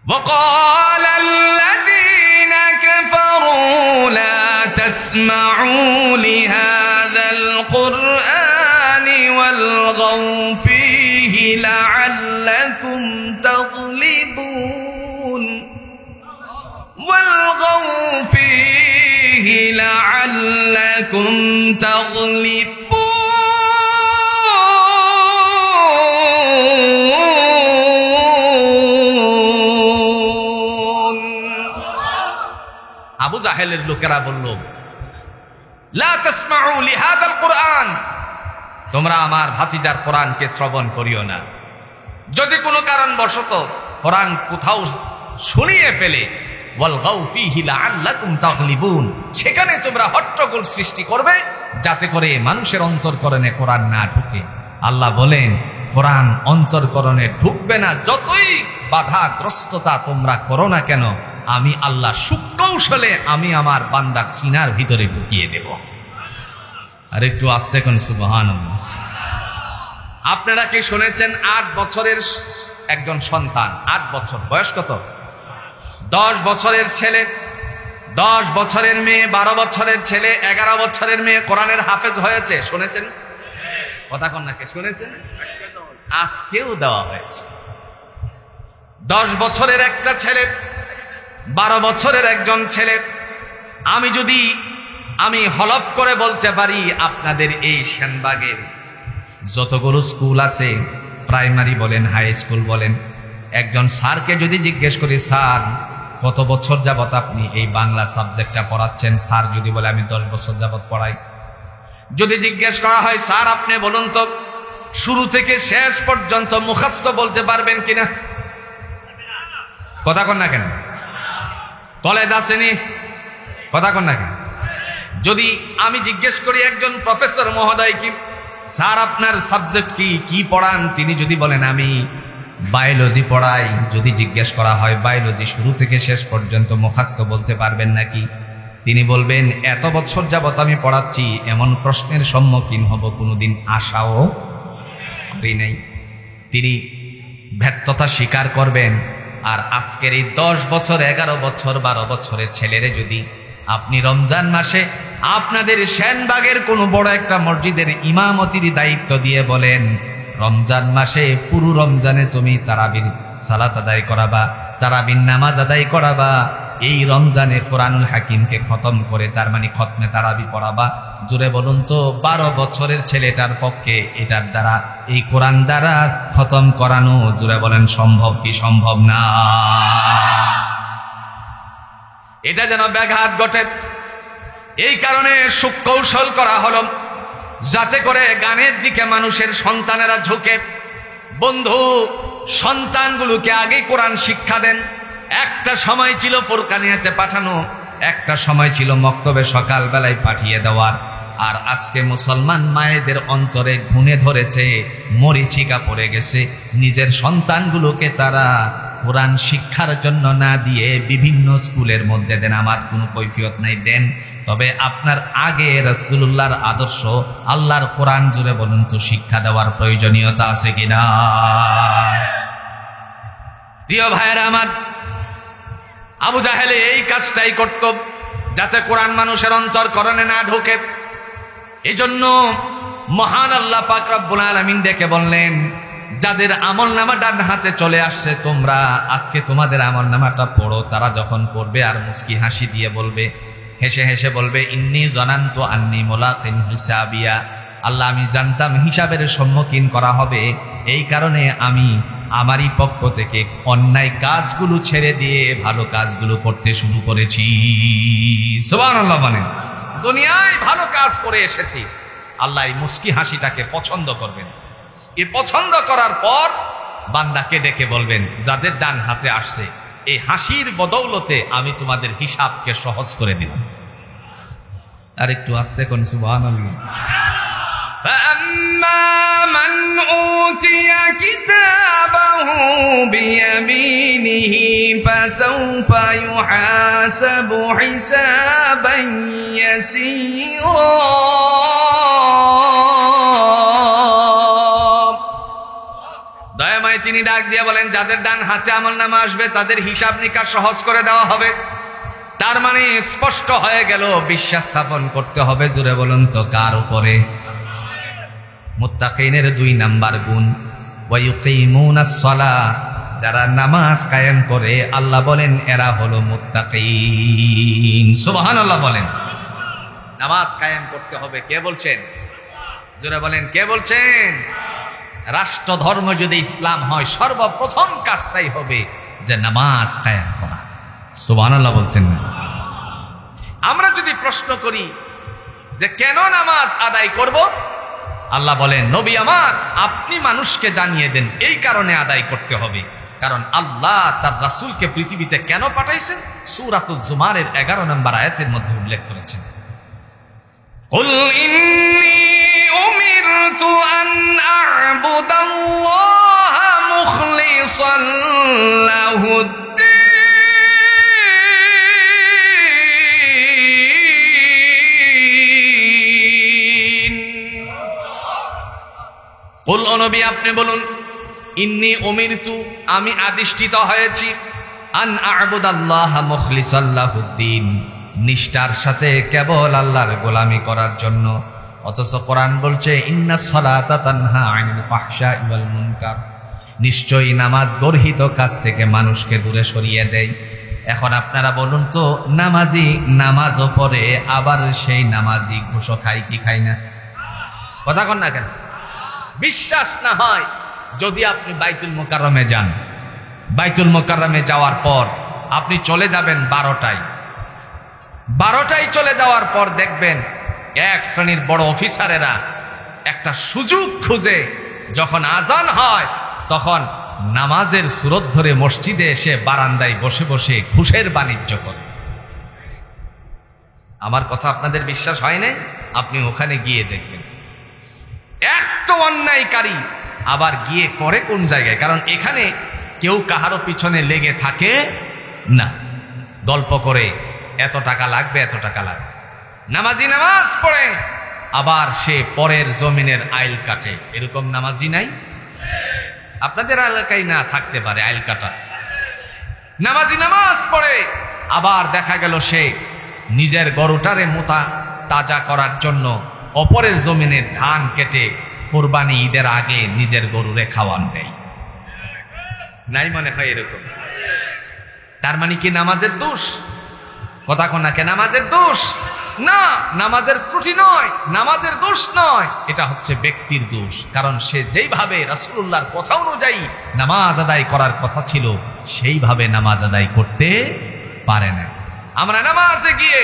Speaker 1: وقال الذين كفروا لا تسمعوا لهذا القرآن والغوا فيه لعلكم تغلبون والغوا فيه لعلكم تغلبون জাহেলের লোকেরা বলল, লা তাসমাউ লিহাদাল কুরআন, তোমরা আমার ভাতিজার কোরআনকে শ্রবণ করিও না। যদি কোনো কারণবশত কোরআন কোথাও শুনিয়ে ফেলে, ওয়ালগাউ ফীহি লাআল্লাকুম তাগলিবুন, সেখানে তোমরা হট্টগোল সৃষ্টি করবে যাতে করে মানুষের অন্তরকরণে কোরআন না ঢুকে। আল্লাহ বলেন, কোরআন অন্তরকরণে ঢুকবে না, যতই বাধাগ্রস্ততা তোমরা করো না কেন, আমি আল্লাহ সুকৌশলে আমি আমার বান্দার সিনার ভিতরে ঢুকিয়ে দেব। আর একটু আস্তে কোন সুবহানাল্লাহ। আপনারা কি শুনেছেন 8 বছরের একজন সন্তান, 8 বছর বয়স, কত 10 বছরের ছেলে, 10 বছরের মেয়ে, 12 বছরের ছেলে, 11 বছরের মেয়ে কোরআনের হাফেজ হয়েছে, শুনেছেন? কথা কন না, কে শুনেছেন? আজকেও দেওয়া হয়েছে। 10 বছরের একটা ছেলে, 12 বছরের একজন ছেলে। আমি হলফ করে বলতে পারি, আপনাদের এই সেনবাগের যতগুলো স্কুল আছে, প্রাইমারি বলেন, হাই স্কুল বলেন, একজন স্যারকে যদি জিজ্ঞেস করি, স্যার কত বছর যাবত আপনি এই বাংলা সাবজেক্টটা পড়াচ্ছেন? স্যার যদি বলে আমি 10 বছর যাবত পড়াই। যদি জিজ্ঞেস করা হয়, স্যার আপনি বলুন তো শুরু থেকে শেষ পর্যন্ত মুখস্থ বলতে পারবেন কিনা? কথা কন না কেন? কলেজ আসেনি? কথা কন না কেন? যদি আমি জিজ্ঞেস করি একজন প্রফেসর মহোদয় কি, স্যার আপনার সাবজেক্ট কি পড়ান? তিনি যদি বলেন আমি বায়োলজি পড়াই, যদি জিজ্ঞেস করা হয় বায়োলজি শুরু থেকে শেষ পর্যন্ত মুখস্থ বলতে পারবেন নাকি? তিনি বলবেন এত বছর যাবত আমি পড়াচ্ছি, এমন প্রশ্নের সম্মুখীন হব কোনোদিন আশাও করি নাই। তিনি ব্যর্থতা স্বীকার করবেন। আর আজকের এই 10 বছর, 11 বছর, 12 বছরের ছেলেরে যদি আপনি রমজান মাসে আপনাদের সেনবাগের কোনো বড় একটা মসজিদের ইমামতির দায়িত্ব দিয়ে বলেন, রমজান মাসে পুরো রমজানে তুমি তারাবির সালাত আদায় করাবা, তারাবির নামাজ আদায় করাবা, এই রমজানে কোরআনুল হাকিমকে খতম করে, তার মানে খতমে তারাবি পড়াবা। জোরে বলুন তো 12 বছরের ছেলেটার পক্ষে এটার দ্বারা, এই কোরআন দ্বারা খতম করানো, জোরে বলেন সম্ভব কি সম্ভব না? এটা যেন ব্যাঘাত ঘটে, এই কারণে সুকৌশল করা হলো যাতে করে গানের দিকে মানুষের সন্তানেরা ঝুঁকে। বন্ধু, সন্তানগুলোকে আগে কোরআন শিক্ষা দেন। একটা সময় ছিল ফুরকানিয়াতে পাঠানো, একটা সময় ছিল মক্তবে সকালবেলায় পাঠিয়ে দেওয়ার। আর আজকে মুসলমান মায়েদের অন্তরে ঘুণে ধরেছে, মরিচিকা পড়ে গেছে। নিজের সন্তানগুলোকে তারা কোরআন শিক্ষার জন্য না দিয়ে বিভিন্ন স্কুলের মধ্যে দেন। আমার কোনো কৈফিয়ত নাই, দেন, তবে আপনার আগে রাসূলুল্লাহর আদর্শ, আল্লাহর কোরআন জুড়ে বলুন তো শিক্ষা দেওয়ার প্রয়োজনীয়তা আছে কিনা? প্রিয় ভাইয়েরা আমার, আবু জাহেলে এই কাজটাই করত যাতে কোরআন মানুষের অন্তরকরণে না ঢোকে। এই জন্য মহান আল্লাহ পাক রব্বুল আলামিন ডেকে বললেন, যাদের আমলনামা ডান হাতে চলে আসছে, তোমরা আজকে তোমাদের আমলনামাটা পড়ো। তারা যখন পড়বে আর মুস্কি হাসি দিয়ে বলবে, হেসে হেসে বলবে, ইন্নী জানান্তু আন্নী মুলাকিন হিসাবিয়া, আল্লাহ আমি জানতাম হিসাবের সম্মুখীন করা হবে, এই কারণে আমি আমারই পক্ষ থেকে অন্যায় কাজগুলো ছেড়ে দিয়ে ভালো কাজগুলো করতে শুরু করেছি। সুবহানাল্লাহ। মানে দুনিয়ায় ভালো কাজ করে এসেছি, আল্লাহ এই মুস্কি হাসিটাকে পছন্দ করবেন। এই পছন্দ করার পর বান্দাকে ডেকে বলবেন, যাদের ডান হাতে আসছে এই হাসির বদৌলতে আমি তোমাদের হিসাবকে সহজ করে দিলাম। আর একটু আস্তে কোন সুবহানাল্লাহ। فَأَمَّا مَنْ أُوتِيَ كِتَابَهُ بِيَمِينِهِ فَسَوْفَ يُحَاسَبُ حِسَابًا يَسِيرًا। দয়াময় তিনি ডাক দিয়ে বলেন, যাদের ডান হাতে আমলনামা আসবে তাদের হিসাব নিকাশ সহজ করে দেওয়া হবে। তার মানে স্পষ্ট হয়ে গেল, বিশ্বাস স্থাপন করতে হবে, জুড়ে বলুন তো কার উপরে? মুত্তাকিনের 2 নাম্বার গুণ, ওয়ায়ুকিমুনাস সালাহ, যারা নামাজ কায়েম করে, আল্লাহ বলেন এরা হলো মুত্তাকিন। সুবহানাল্লাহ বলেন। নামাজ কায়েম করতে হবে, কে বলছেন? জোরে বলেন, কে বলছেন? রাষ্ট্র ধর্ম যদি ইসলাম হয়, সর্বপ্রথম কাজটাই হবে যে নামাজ কায়েম করা। সুবহানাল্লাহ বলছেন না? আমরা যদি প্রশ্ন করি যে কেন নামাজ আদায় করব, আল্লাহ বলেন, নবী আমার আপনি মানুষকে জানিয়ে দেন এই কারণে আদায় করতে হবে। কারণ আল্লাহ তার রাসূলকে পৃথিবীতে কেন পাঠাইছেন সূরাতুজ জুমারের 11 নম্বর আয়াতের মধ্যে উল্লেখ করেছেন, কুল ইন্নী উমিরতু আন আ'বুদাল্লাহা মুখলিসান লাহুদ্দীন। কুল, ও নবী আপনি বলুন, ইন্নী উমিরতু আমি আদিষ্ঠিত হয়েছি, আন আ'বুদাল্লাহা মুখলিসান লাহুদ্দীন নিষ্ঠার সাথে কেবল আল্লাহর গোলামি করার জন্য। অথচ কোরআন বলছে ইন্নাস সালাতা তানহা আনিল ফাহশাই ওয়াল মুনকার, নিশ্চয়ই নামাজ গর্হিত কাজ থেকে মানুষকে দূরে সরিয়ে দেয়। এখন আপনারা বলুন তো, নামাজি নামাজও পড়ে, আবার সেই নামাজি ঘুষও খায় কি খায় না? কথা কন না কেন? বিশ্বাস না হয় যদি আপনি বাইতুল মুকাররমে যান, বাইতুল মুকাররমে যাওয়ার পর আপনি চলে যাবেন 12টায় চলে যাওয়ার পর দেখবেন এক শ্রেণীর বড় অফিসারেরা একটা সুযোগ খুঁজে যখন আজান হয় তখন নামাজের সুরত ধরে মসজিদে এসে বারান্দায় বসে বসে ঘুষের বাণিজ্য করে। আমার কথা আপনাদের বিশ্বাস হয় না? আপনি ওখানে গিয়ে দেখবেন এত অন্যায়কারী আবার গিয়ে করে কোন জায়গায়? কারণ এখানে কেউ কাহারও পিছনে লেগে থাকে না, গল্প করে এত টাকা লাগবে, এত টাকা লাগবে। নামাজি নামাজ পড়ে আবার সে পরের জমিনের আইল কাটে, এরকম নামাজি নাই? আপনাদের এলাকায় না থাকতে পারে আইল কাটা। নামাজি নামাজ পড়ে আবার দেখা গেল সে নিজের গরুটারে মোটা তাজা করার জন্য অপরের জমিনের ধান কেটে কোরবানি ঈদের আগে নিজের গরুরে খাওয়ান দেয়। নাই মনে হয় এরকম? তার মানে কি নামাজের দোষ? কথা কোন নাকি নামাজের দোষ? না, নামাজের ত্রুটি নয়, নামাজের দোষ নয়, এটা হচ্ছে ব্যক্তির দোষ। কারণ সে যেইভাবে রাসূলুল্লাহর কথা অনুযায়ী নামাজ আদায় করার কথা ছিল সেইভাবে নামাজ আদায় করতে পারে না। আমরা নামাজে গিয়ে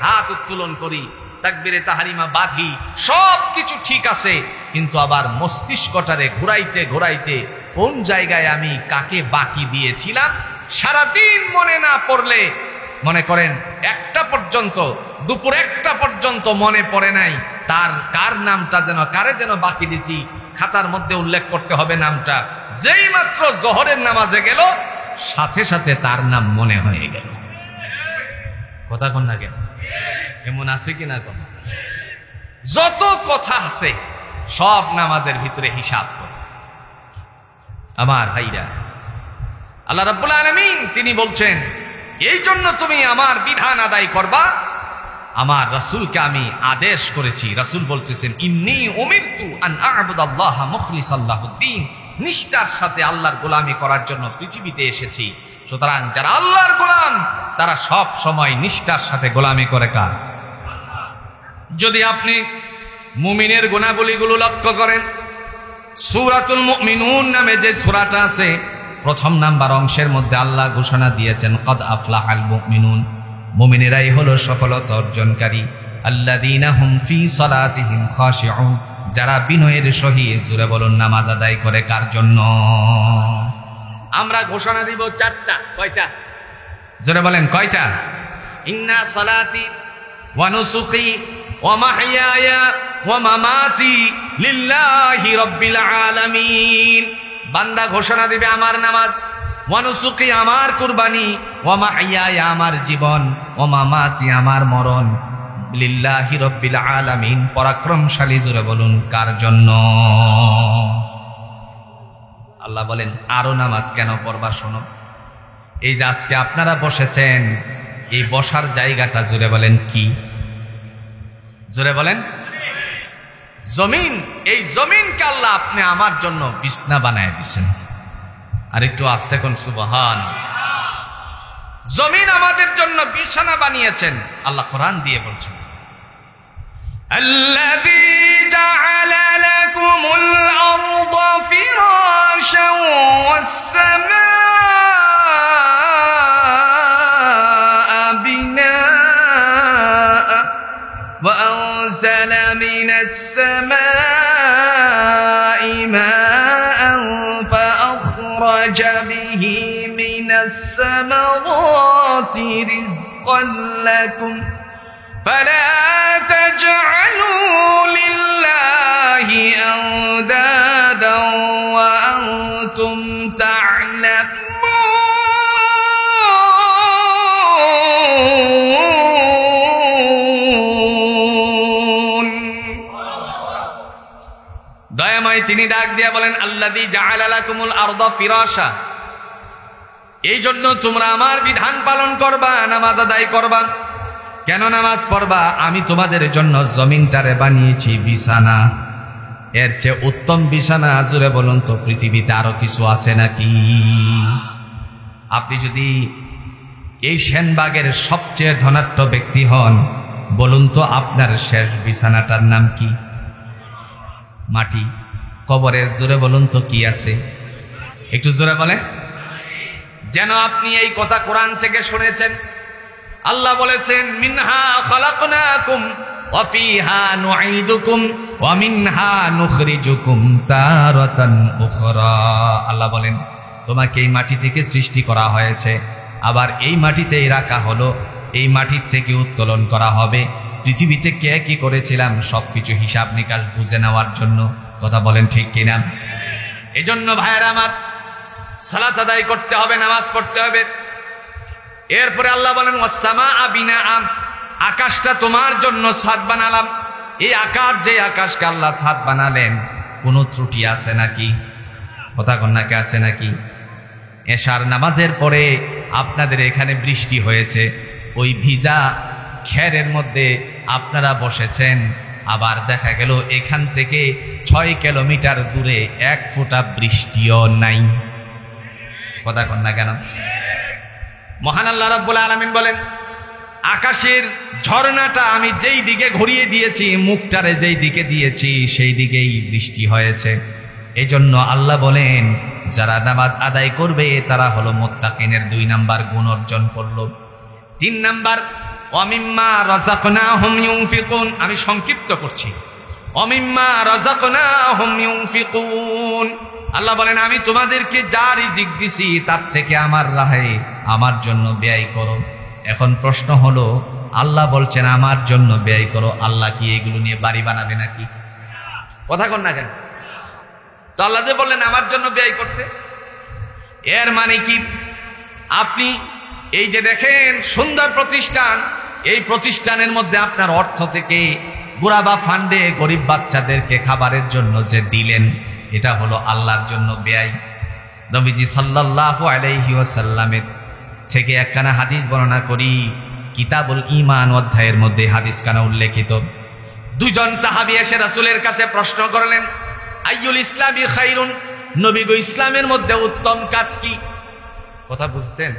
Speaker 1: হাত উত্তোলন করি, তাকবীরে তাহরিমা বাঁধি, সব কিছু ঠিক আছে, কিন্তু আবার মস্তিষ্কটারে ঘুরাইতে ঘুরাইতে কোন জায়গায় আমি কাকে বাকি দিয়েছিলাম সারাদিন মনে না পড়লে, মনে করেন 1টা পর্যন্ত, দুপুর 1টা পর্যন্ত মনে পড়ে নাই তার কার নামটা যেন কারে যেন বাকি দিছি, খাতার মধ্যে উল্লেখ করতে হবে নামটা। যেই মাত্র জোহরের নামাজে গেল সাথে সাথে তার নাম মনে হয়ে গেল। কথা কোন না কেন? এমন আছে কিনা? কোন যত কথা আছে সব নামাজের ভিতরে হিসাব করে। আমার ভাইরা, আল্লাহ রাব্বুল আলামিন তিনি বলছেন এই জন্য তুমি আমার বিধান আদায় করবা, আমার রাসূলকে আমি আদেশ করেছি। রাসূল বলতেছেন ইন্নী উমিরতু আন আ'বুদাল্লাহা মুখলিসান লাহুদ্দীন, নিষ্ঠার সাথে আল্লাহর গোলামি করার জন্য পৃথিবীতে এসেছি। সুতরাং যারা আল্লাহর গোলাম তারা সব সময় নিষ্ঠার সাথে গোলামি করে কার? যদি আপনি মুমিনের গুণাবলীগুলো লক্ষ্য করেন, সূরাতুল মুমিনুন নামে যে সূরাটা আছে প্রথম নাম্বার অংশের মধ্যে আল্লাহ ঘোষণা দিয়েছেন কদ আফলাহাল মুমিনুন, মুমিনেরাই হলো সফলতা অর্জনকারী। আল্লাযীনা হুম ফী সালাতিহিম খাশিউন, যারা বিনয়ের সহিত, জোরে বলুন, নামাজ আদায় করে কার জন্য? আমরা ঘোষণা দিব 4টা। কয়টা? জোরে বলেন কয়টা? ইন্না সালাতি ওয়া নুসুকি ওয়া মাহইয়ায়া ওয়া মামাতি লিল্লাহি রাব্বিল আলামিন। বান্দা ঘোষণা দিবে আমার নামাজ, ওয়া নুসুকি আমার কুরবানি, ওয়া মাহইয়ায়া আমার জীবন, ওয়া মামাতি আমার মরণ, লিল্লাহি রাব্বিল আলামিন পরাক্রমশালী, জোরে বলুন কার জন্য? আল্লাহ বলেন আরো নামাজ কেন পড়বা শোনো। এই যে আজকে আপনারা বসেছেন, এই বসার জায়গাটা জোরে বলেন কি? জোরে বলেন জমিন। এই জমিনকে আল্লাহ আপনি আমার জন্য বিছনা বানায় দিয়েছেন। আর একটু আস্তে কোন সুবহান। জমিন আমাদের জন্য বিছানা বানিয়েছেন। আল্লাহ কোরআন দিয়ে বলছেন আল্লাযী জাআলা লাকুমুল আরদা ফিরাশান ওয়াস সামাআ বিনাআ أنزل من السماء ماء فأخرج به من الثمرات رزقا لكم فلا تجعلوا لله أندادا وأنتم تعلمون দয়াময় তিনি ডাক দিয়া বলেন আল্লাযী জাআলা লাকুমুল আরদা ফিরাশা, এই জন্য তোমরা আমার বিধান পালন করবা, নামাজ আদায় করবা। কেন নামাজ পড়বা? আমি তোমাদের জন্য জমিনটারে বানিয়েছি বিছানা। এর চেয়ে উত্তম বিছানা জুড়ে বলুন তো পৃথিবীতে আরো কিছু আছে নাকি? আপনি যদি এই সেনবাগের সবচেয়ে ধনাঢ্য ব্যক্তি হন, বলুন তো আপনার শেষ বিছানাটার নাম কি? মাটি। কবরের জোরে বলুন তো কি আছে? একটু জোরে বলে। যেন আপনি এই কথা কোরআন থেকে শুনেছেন। আল্লাহ বলেছেন মিনহা খালাকনাকুম ওয়া ফিহা নুঈদুকুম ওয়া মিনহা নুখরিজুকুম তারাতান উখরা। আল্লাহ বলেন তোমাকে এই মাটি থেকে সৃষ্টি করা হয়েছে, আবার এই মাটিতেই রাখা হলো, এই মাটির থেকে উত্তোলন করা হবে। পৃথিবীতে কে কি করেছিলাম সবকিছু হিসাব নিকাশ বুঝে নেওয়ার জন্য। কথা বলেন ঠিক কিনা? এজন্য ভাইয়েরা আমার, সালাত আদায় করতে হবে, নামাজ পড়তে হবে। এরপরে আল্লাহ বলেন ওয়াসসামাআ বিনাআ, আকাশটা তোমার জন্য ছাদ বানালাম। এই আকাশ, যে আকাশকে আল্লাহ ছাদ বানালেন, কোনো ত্রুটি আছে নাকি? কথা কন্যাকে আছে নাকি? এশার নামাজের পরে আপনাদের এখানে বৃষ্টি হয়েছে, ওই ভিজা খেরের মধ্যে আপনারা বসেছেন, আবার দেখা গেল এখান থেকে 6 কিলোমিটার দূরে 1 ফোঁটা বৃষ্টিও নাই। কথা কন্যা কেন? মহান আল্লাহ রাব্বুল আলামিন বলেন আকাশের ঝর্ণাটা আমি যেই দিকে ঘুরিয়ে দিয়েছি, মুখটারে যেই দিকে দিয়েছি সেই দিকেই বৃষ্টি হয়েছে। এই জন্য আল্লাহ বলেন যারা নামাজ আদায় করবে তারা হলো মুত্তাকিনের 2 নাম্বার গুণ অর্জন করলো। 3 নাম্বার ওয়ামিম্মা রাযাকনাহুম ইউনফিকুন, আমি সংক্ষিপ্ত করছি। ওয়ামিম্মা রাযাকনাহুম ইউনফিকুন, আল্লাহ বলেন আমি তোমাদেরকে যা রিজিক দিছি তার থেকে আমার রাহে, আমার জন্য ব্যয় করো। এখন প্রশ্ন হলো, আল্লাহ বলছেন আমার জন্য ব্যয় করো, আল্লাহ কি এগুলো নিয়ে বাড়ি বানাবে নাকি? কথা কন না কেন? তো আল্লাহ যে বললেন আমার জন্য ব্যয় করতে, এর মানে কি? আপনি এই যে দেখেন সুন্দর প্রতিষ্ঠান, এই প্রতিষ্ঠানের মধ্যে আপনার অর্থ থেকে বুড়াবা ফান্ডে গরিব বাচ্চাদেরকে খাবারের জন্য যে দিলেন, এটা হলো আল্লাহর জন্য ব্যয়। নবীজি সাল্লাল্লাহু আলাইহি ওয়াসাল্লামের থেকে একখানা হাদিস বর্ণনা করি, কিতাবুল ঈমান অধ্যায়ের মধ্যে হাদিসখানা উল্লেখিত। 2 জন সাহাবী এসে রাসূলের কাছে প্রশ্ন করলেন আইয়ুল ইসলামি খায়রুন, নবী গো ইসলামের মধ্যে উত্তম কাজ কি? কথা বুঝতেন?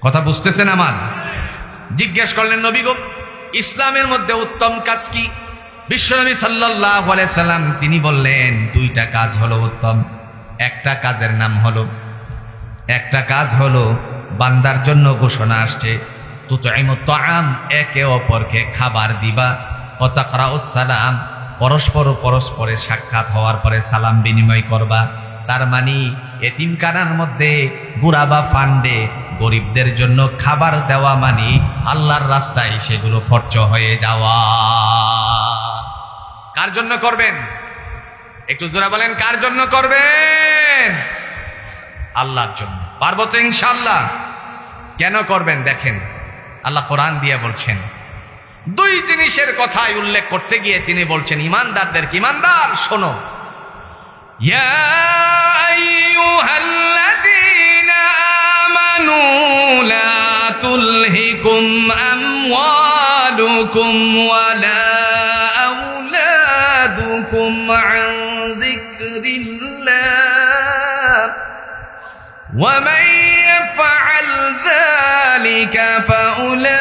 Speaker 1: কথা বুঝতেছেন আমার? জিজ্ঞেস করলেন নবী গো ইসলামের মধ্যে উত্তম কাজ কি? বিশ্বনবী সাল্লাল্লাহু আলাইহি সাল্লাম তিনি বললেন 2টা কাজ হলো উত্তম। একটা কাজ হলো বান্দার জন্য ঘোষণা আসছে তুতঈমুত তাআম, একে অপরকে খাবার দিবা, ওয়া তাকরাউস সালাম, পরস্পরের সাক্ষাৎ হওয়ার পরে সালাম বিনিময় করবা। তার মানে এতিমখানার মধ্যে বুড়াবা ফান্ডে গরিবদের জন্য খাবার দেওয়া মানে আল্লাহর রাস্তায় সেগুলো খরচ হয়ে যাওয়া। কার জন্য করবেন? একটু জোরে বলেন, কার জন্য করবেন? আল্লাহর জন্য। পারবো তো ইনশাআল্লাহ? কেন করবেন দেখেন, আল্লাহ কোরআন দিয়ে বলছেন। 2 জিনিসের কথাই উল্লেখ করতে গিয়ে তিনি বলছেন ইমানদারদেরকে, ইমানদার শোনো, ইয়া আইয়ুহাল্লাযীনা আমানু লা তুলহিকুম আমওয়ালুকুম ওয়ালা আওলাদুকুম আন যিকরিল্লাহ ওয়া মান ইয়াফআল যালিকা ফাউলাইকা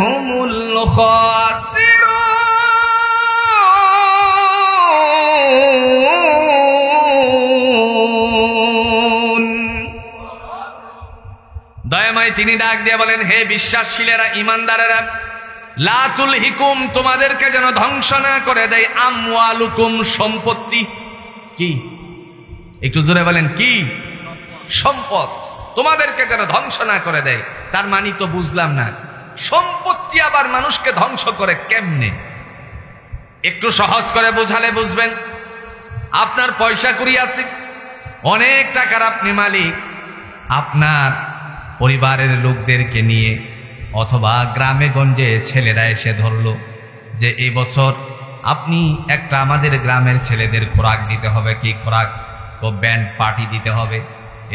Speaker 1: হুমুল খাসিরুন। দয়াময় তিনি ডাক দিয়ে বলেন হে বিশ্বাসশীলেরা, ইমানদারেরা, লা তুলহিকুম, তোমাদেরকে যেন ধ্বংস না করে দেয়, আমওয়ালুকুম, সম্পত্তি। কি, একটু জোরে বলেন, কি? সম্পদ তোমাদেরকে যেন ধ্বংস না করে দেয়। তার মানে তো বুঝলাম না, সম্পত্তি আবার মানুষকে ধ্বংস করে কেমনে? একটু সহজ করে বুঝালে বুঝবেন। আপনার পয়সা কুড়ি আছে, অনেক টাকার আপনি মালিক, আপনার পরিবারের লোকদেরকে নিয়ে অথবা গ্রামে গঞ্জে ছেলেরা এসে ধরলো যে এই বছর আপনি একটা আমাদের গ্রামের ছেলেদের খোরাক দিতে হবে। কি খোরাক? ব্যান্ড পার্টি দিতে হবে।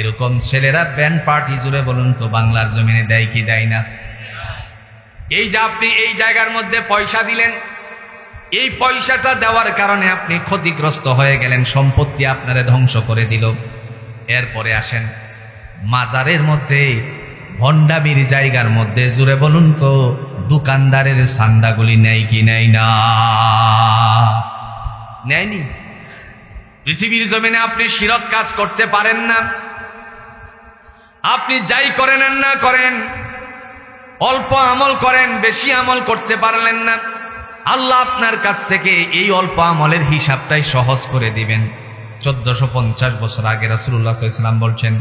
Speaker 1: এরকম ছেলেরা ব্যান্ড পার্টি, জুড়ে বলুন তো, বাংলার জমিনে দেয় কি দেয় না? এই যে আপনি এই জায়গার মধ্যে পয়সা দিলেন, এই পয়সাটা দেওয়ার কারণে আপনি ক্ষতিগ্রস্ত হয়ে গেলেন, সম্পত্তি আপনারে ধ্বংস করে দিল। এরপরে আসেন মাজারের মধ্যে, ভণ্ডামির জায়গার মধ্যে, জুড়ে বলুন তো, দোকানদারের সান্দাগুলি নেয় কি নেয় না? নেয়নি। পৃথিবীর জমিনে আপনি শিরক কাজ করতে পারেন না। আপনি যাই করেন আর না করেন, অল্প আমল করেন, বেশি আমল করতে পারলেন না, আল্লাহ আপনার কাছ থেকে এই অল্প আমলের হিসাবটাই সহজ করে দিবেন। 1450 বছর আগে রাসূলুল্লাহ সাল্লাল্লাহু আলাইহি ওয়াসাল্লাম বলছেন,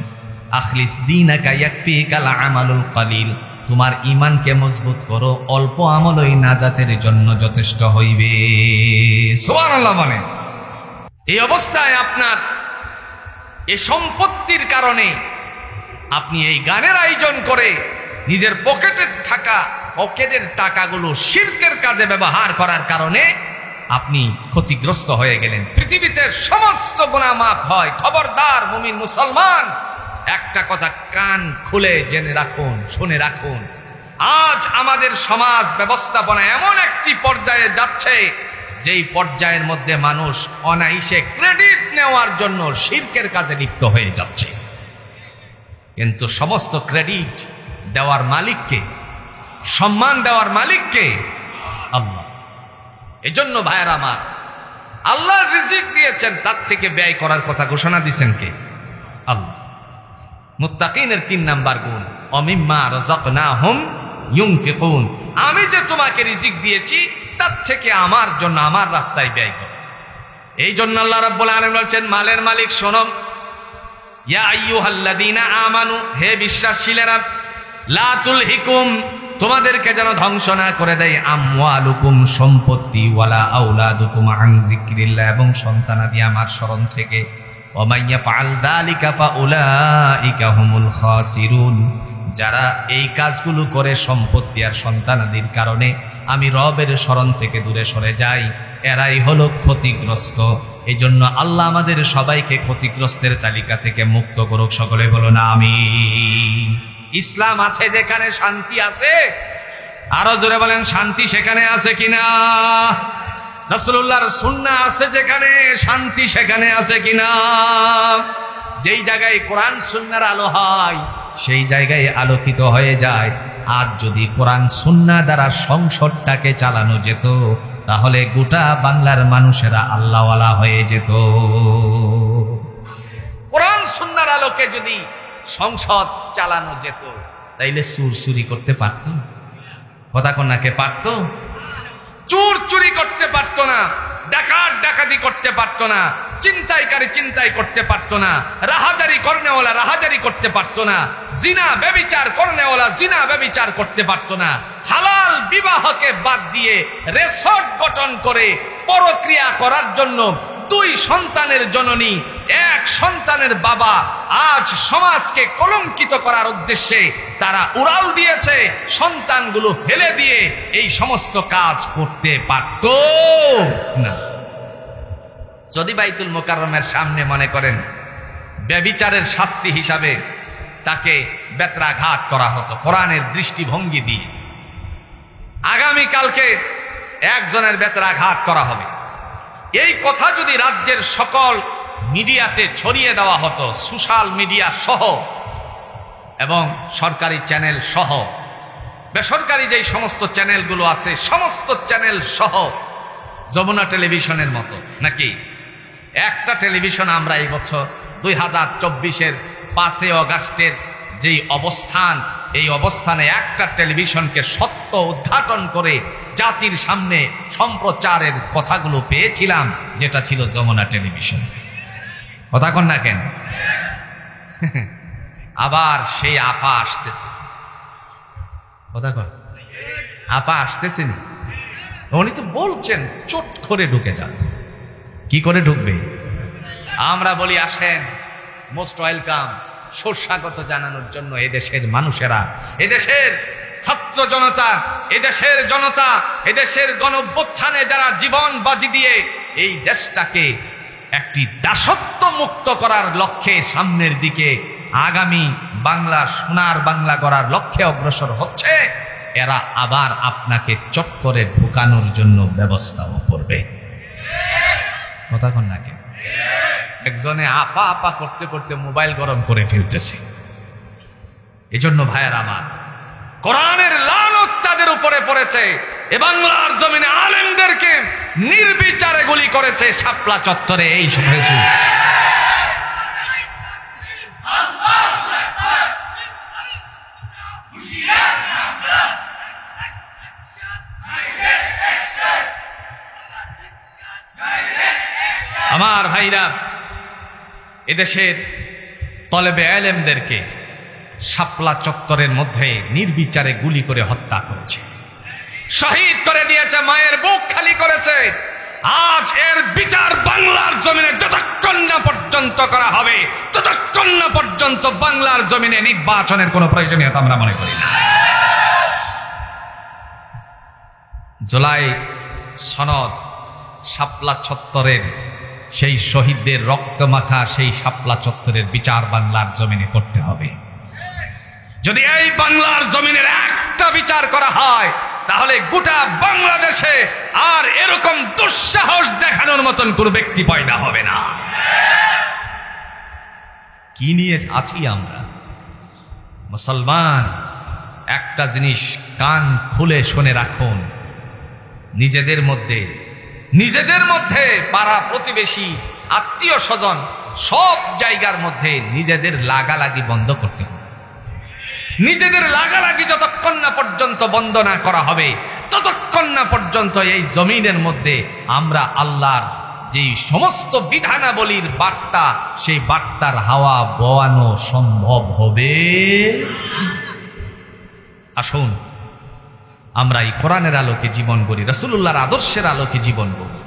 Speaker 1: আখলিস দীনাকা ইয়াকফিকাল আমালুল কলিল, তোমার ঈমানকে মজবুত করো, অল্প আমলই নাজাতের জন্য যথেষ্ট হইবে। সুবহানাল্লাহ। মানে এই অবস্থায় আপনার এই সম্পত্তির কারণে আপনি এই গানের আয়োজন করে নিজের পকেটের টাকাগুলো শিরকের কাজে ব্যবহার করার কারণে আপনি ক্ষতিগ্রস্ত হয়ে গেলেন। পৃথিবীতে সমস্ত গুনাহ মাফ হয়। খবরদার মুমিন মুসলমান, একটা কথা কান খুলে জেনে রাখুন, শুনে রাখুন, আজ আমাদের সমাজ ব্যবস্থাপনা এমন একটি পর্যায়ে যাচ্ছে যেই পর্যায়ের মধ্যে মানুষ অনায়াসে ক্রেডিট নেওয়ার জন্য শিরকের কাজে লিপ্ত হয়ে যাচ্ছে। কিন্তু সমস্ত ক্রেডিট দেওয়ার মালিককে, সম্মান দেওয়ার মালিককে? আল্লাহ। এজন্য ভাইয়ের আমার, আল্লাহ রিজিক দিয়েছেন, তার থেকে ব্যয় করার কথা ঘোষণা দিয়েছেন কে? আল্লাহ। মুত্তাকিনের 3 নাম্বার গুণ, অমিম্মা রাযাকনাহুম ইউনফিকুন, আমি যে তোমাকে রিজিক দিয়েছি তার থেকে আমার জন্য, আমার রাস্তায় ব্যয় করো। এই জন্য আল্লাহ রাব্বুল আলামিন বলছেন, মালের মালিক শোনো, ইয়া আইয়ুহাল্লাযীনা আমানু, হে বিশ্বাসীরা, লা তুলহিকুম, তোমাদেরকে যেন ধ্বংস না করে দেয়, আমওয়ালুকুম, সম্পত্তি, ওয়ালা আওলাদুকুম আন যিকরিল্লাহ, এবং সন্তানাদি আমার স্মরণ থেকে, ওয়া মান ইয়াফআল যালিকা ফাউলাইকা হুমুল খাসিরুন, যারা এই কাজগুলো করে সম্পত্তি আর সন্তানাদির কারণে আমি রবের স্মরণ থেকে দূরে সরে যাই, এরাই হলো ক্ষতিগ্রস্ত। এই জন্য আল্লাহ আমাদের সবাইকে ক্ষতিগ্রস্তের তালিকা থেকে মুক্ত করুক। সকলে বলুন আমিন। ইসলাম আছে যেখানে শান্তি আছে, আরো জোরে বলেন শান্তি সেখানে আছে কিনা? রাসূলুল্লাহর সুন্নাহ আছে যেখানে, শান্তি সেখানে আছে কিনা? যেই জায়গায় কোরআন সুন্নাহর আলো হয় সেই জায়গায় আলোকিত হয়ে যায়। আর যদি কোরআন সুন্নাহ দ্বারা সংসদটাকে চালানো যেত, তাহলে গোটা বাংলার মানুষেরা আল্লাহওয়ালা হয়ে যেত। কোরআন সুন্নাহর আলোকে যদি সংসদ চালানো যেত, তাইলে চুর চুরি করতে পারত? কথা কন্যাকে পারত? চুর চুরি করতে পারত না, ডাকাত ডাকাতি করতে পারত না, চিন্তাইকারী চিন্তাই করতে পারত না, রাহাজারি করনেওয়ালা রাহাজারি করতে পারত না, জিনা ব্যভিচার করনেওয়ালা জিনা ব্যভিচার করতে পারত না। হালাল বিবাহকে বাদ দিয়ে রেসর্ট গঠন করে পরক্রিয়া করার জন্য 2 সন্তানের জননী, 1 সন্তানের বাবা আজ সমাজকে কলঙ্কিত করার উদ্দেশ্যে তারা উড়াল দিয়েছে। সন্তানগুলো ফেলে দিয়ে এই সমস্ত কাজ করতে পারত না। যদি বাইতুল মুকাররমের সামনে মনে করেন ব্যভিচারের শাস্তি হিসাবে তাকে বেত্রাঘাত করা হতো কোরআনের দৃষ্টিভঙ্গি দিয়ে, আগামীকালকে একজনের বেত্রাঘাত করা হবে, এই কথা যদি রাজ্যের সকল মিডিয়াতে ছড়িয়ে দেওয়া হতো, সোশ্যাল মিডিয়া সহ এবং সরকারি চ্যানেল সহ, বেসরকারি যেই সমস্ত চ্যানেলগুলো আছে সমস্ত চ্যানেল সহ, যমুনা টেলিভিশনের মতো নাকি একটা টেলিভিশন আমরা এই বছর 2024-এর 5 আগস্টের যেই অবস্থান এই অবস্থানে একটা টেলিভিশনকে সত্য উদ্ঘাটন করে জাতির সামনে সম্প্রচারের কথাগুলো পেয়েছিলাম, যেটা ছিল যমুনা টেলিভিশন। কথা কন না কেন? আবার সেই আপা আসতেছে। কথা কন, আপা আসতেছে না? উনি তো বলছেন চট করে ঢুকে যান। কি করে ঢুকবে? আমরা বলি আসেন, মোস্ট ওয়েলকাম, সুস্বাগত জানানোর জন্য এদেশের মানুষেরা, এদেশের ছাত্র জনতা, এদেশের জনতা, এদেশের গণঅভ্যুত্থানে যারা জীবন বাজি দিয়ে এই দেশটাকে একটি দাসত্ব মুক্ত করার লক্ষ্যে সামনের দিকে আগামী বাংলা, সোনার বাংলা গড়ার লক্ষ্যে অগ্রসর হচ্ছে, এরা আবার আপনাকে চট করে ঢুকানোর জন্য ব্যবস্থাও করবে। কথা কন না কেন? একজনে আপা আপা করতে করতে মোবাইল গরম করে ফেলতেছে। এজন্য ভাইয়ের আমার, কোরআনের লানত তাদের উপরে পড়েছে। এ বাংলার জমিনে আলেমদেরকে নির্বিচারে গুলি করেছে শাপলা চত্বরে। এই সময় আমার ভাইরা, এদেশের তলেবে আলেমদেরকে শাপলা চত্বরের মধ্যে নির্বিচারে গুলি করে হত্যা করেছে, শহীদ করে দিয়েছে, মায়ের বুক খালি করেছে। আজ এর বিচার বাংলার জমিনে যতক্ষণ না পর্যন্ত করা হবে, ততক্ষণ না পর্যন্ত বাংলার জমিনে নির্বাচনের কোনো প্রয়োজনীয়তা আমরা মনে করি না। জুলাই সনদ, শাপলা চত্বরের সেই শহীদদের রক্তমাখা সেই শাপলা চত্বরের বিচার বাংলার জমিনে করতে হবে। যদি এই বাংলার জমিনের একটা বিচার করা হয়, তাহলে গোটা বাংলাদেশে আর এরকম দুঃসাহস দেখানোর মতন কোন ব্যক্তি পয়দা হবে না। কি নিয়ে আছি আমরা মুসলমান? একটা জিনিস কান খুলে শুনে রাখুন, নিজেদের মধ্যে পাড়া প্রতিবেশী, আত্মীয় স্বজন, সব জায়গার মধ্যে নিজেদের লাগালাগি বন্ধ করতে হবে। নিজেদের লাগালাগি যতক্ষণ না পর্যন্ত বন্ধ না করা হবে, ততক্ষণ না পর্যন্ত এই জমিনের মধ্যে আমরা আল্লাহর যেই সমস্ত বিধানাবলীর বার্তা, সেই বার্তার হাওয়া বওয়ানো সম্ভব হবে। আসুন আমরা এই কোরআনের আলোকে জীবন গড়ি, রাসূলুল্লাহর আদর্শের আলোকে জীবন গড়ি।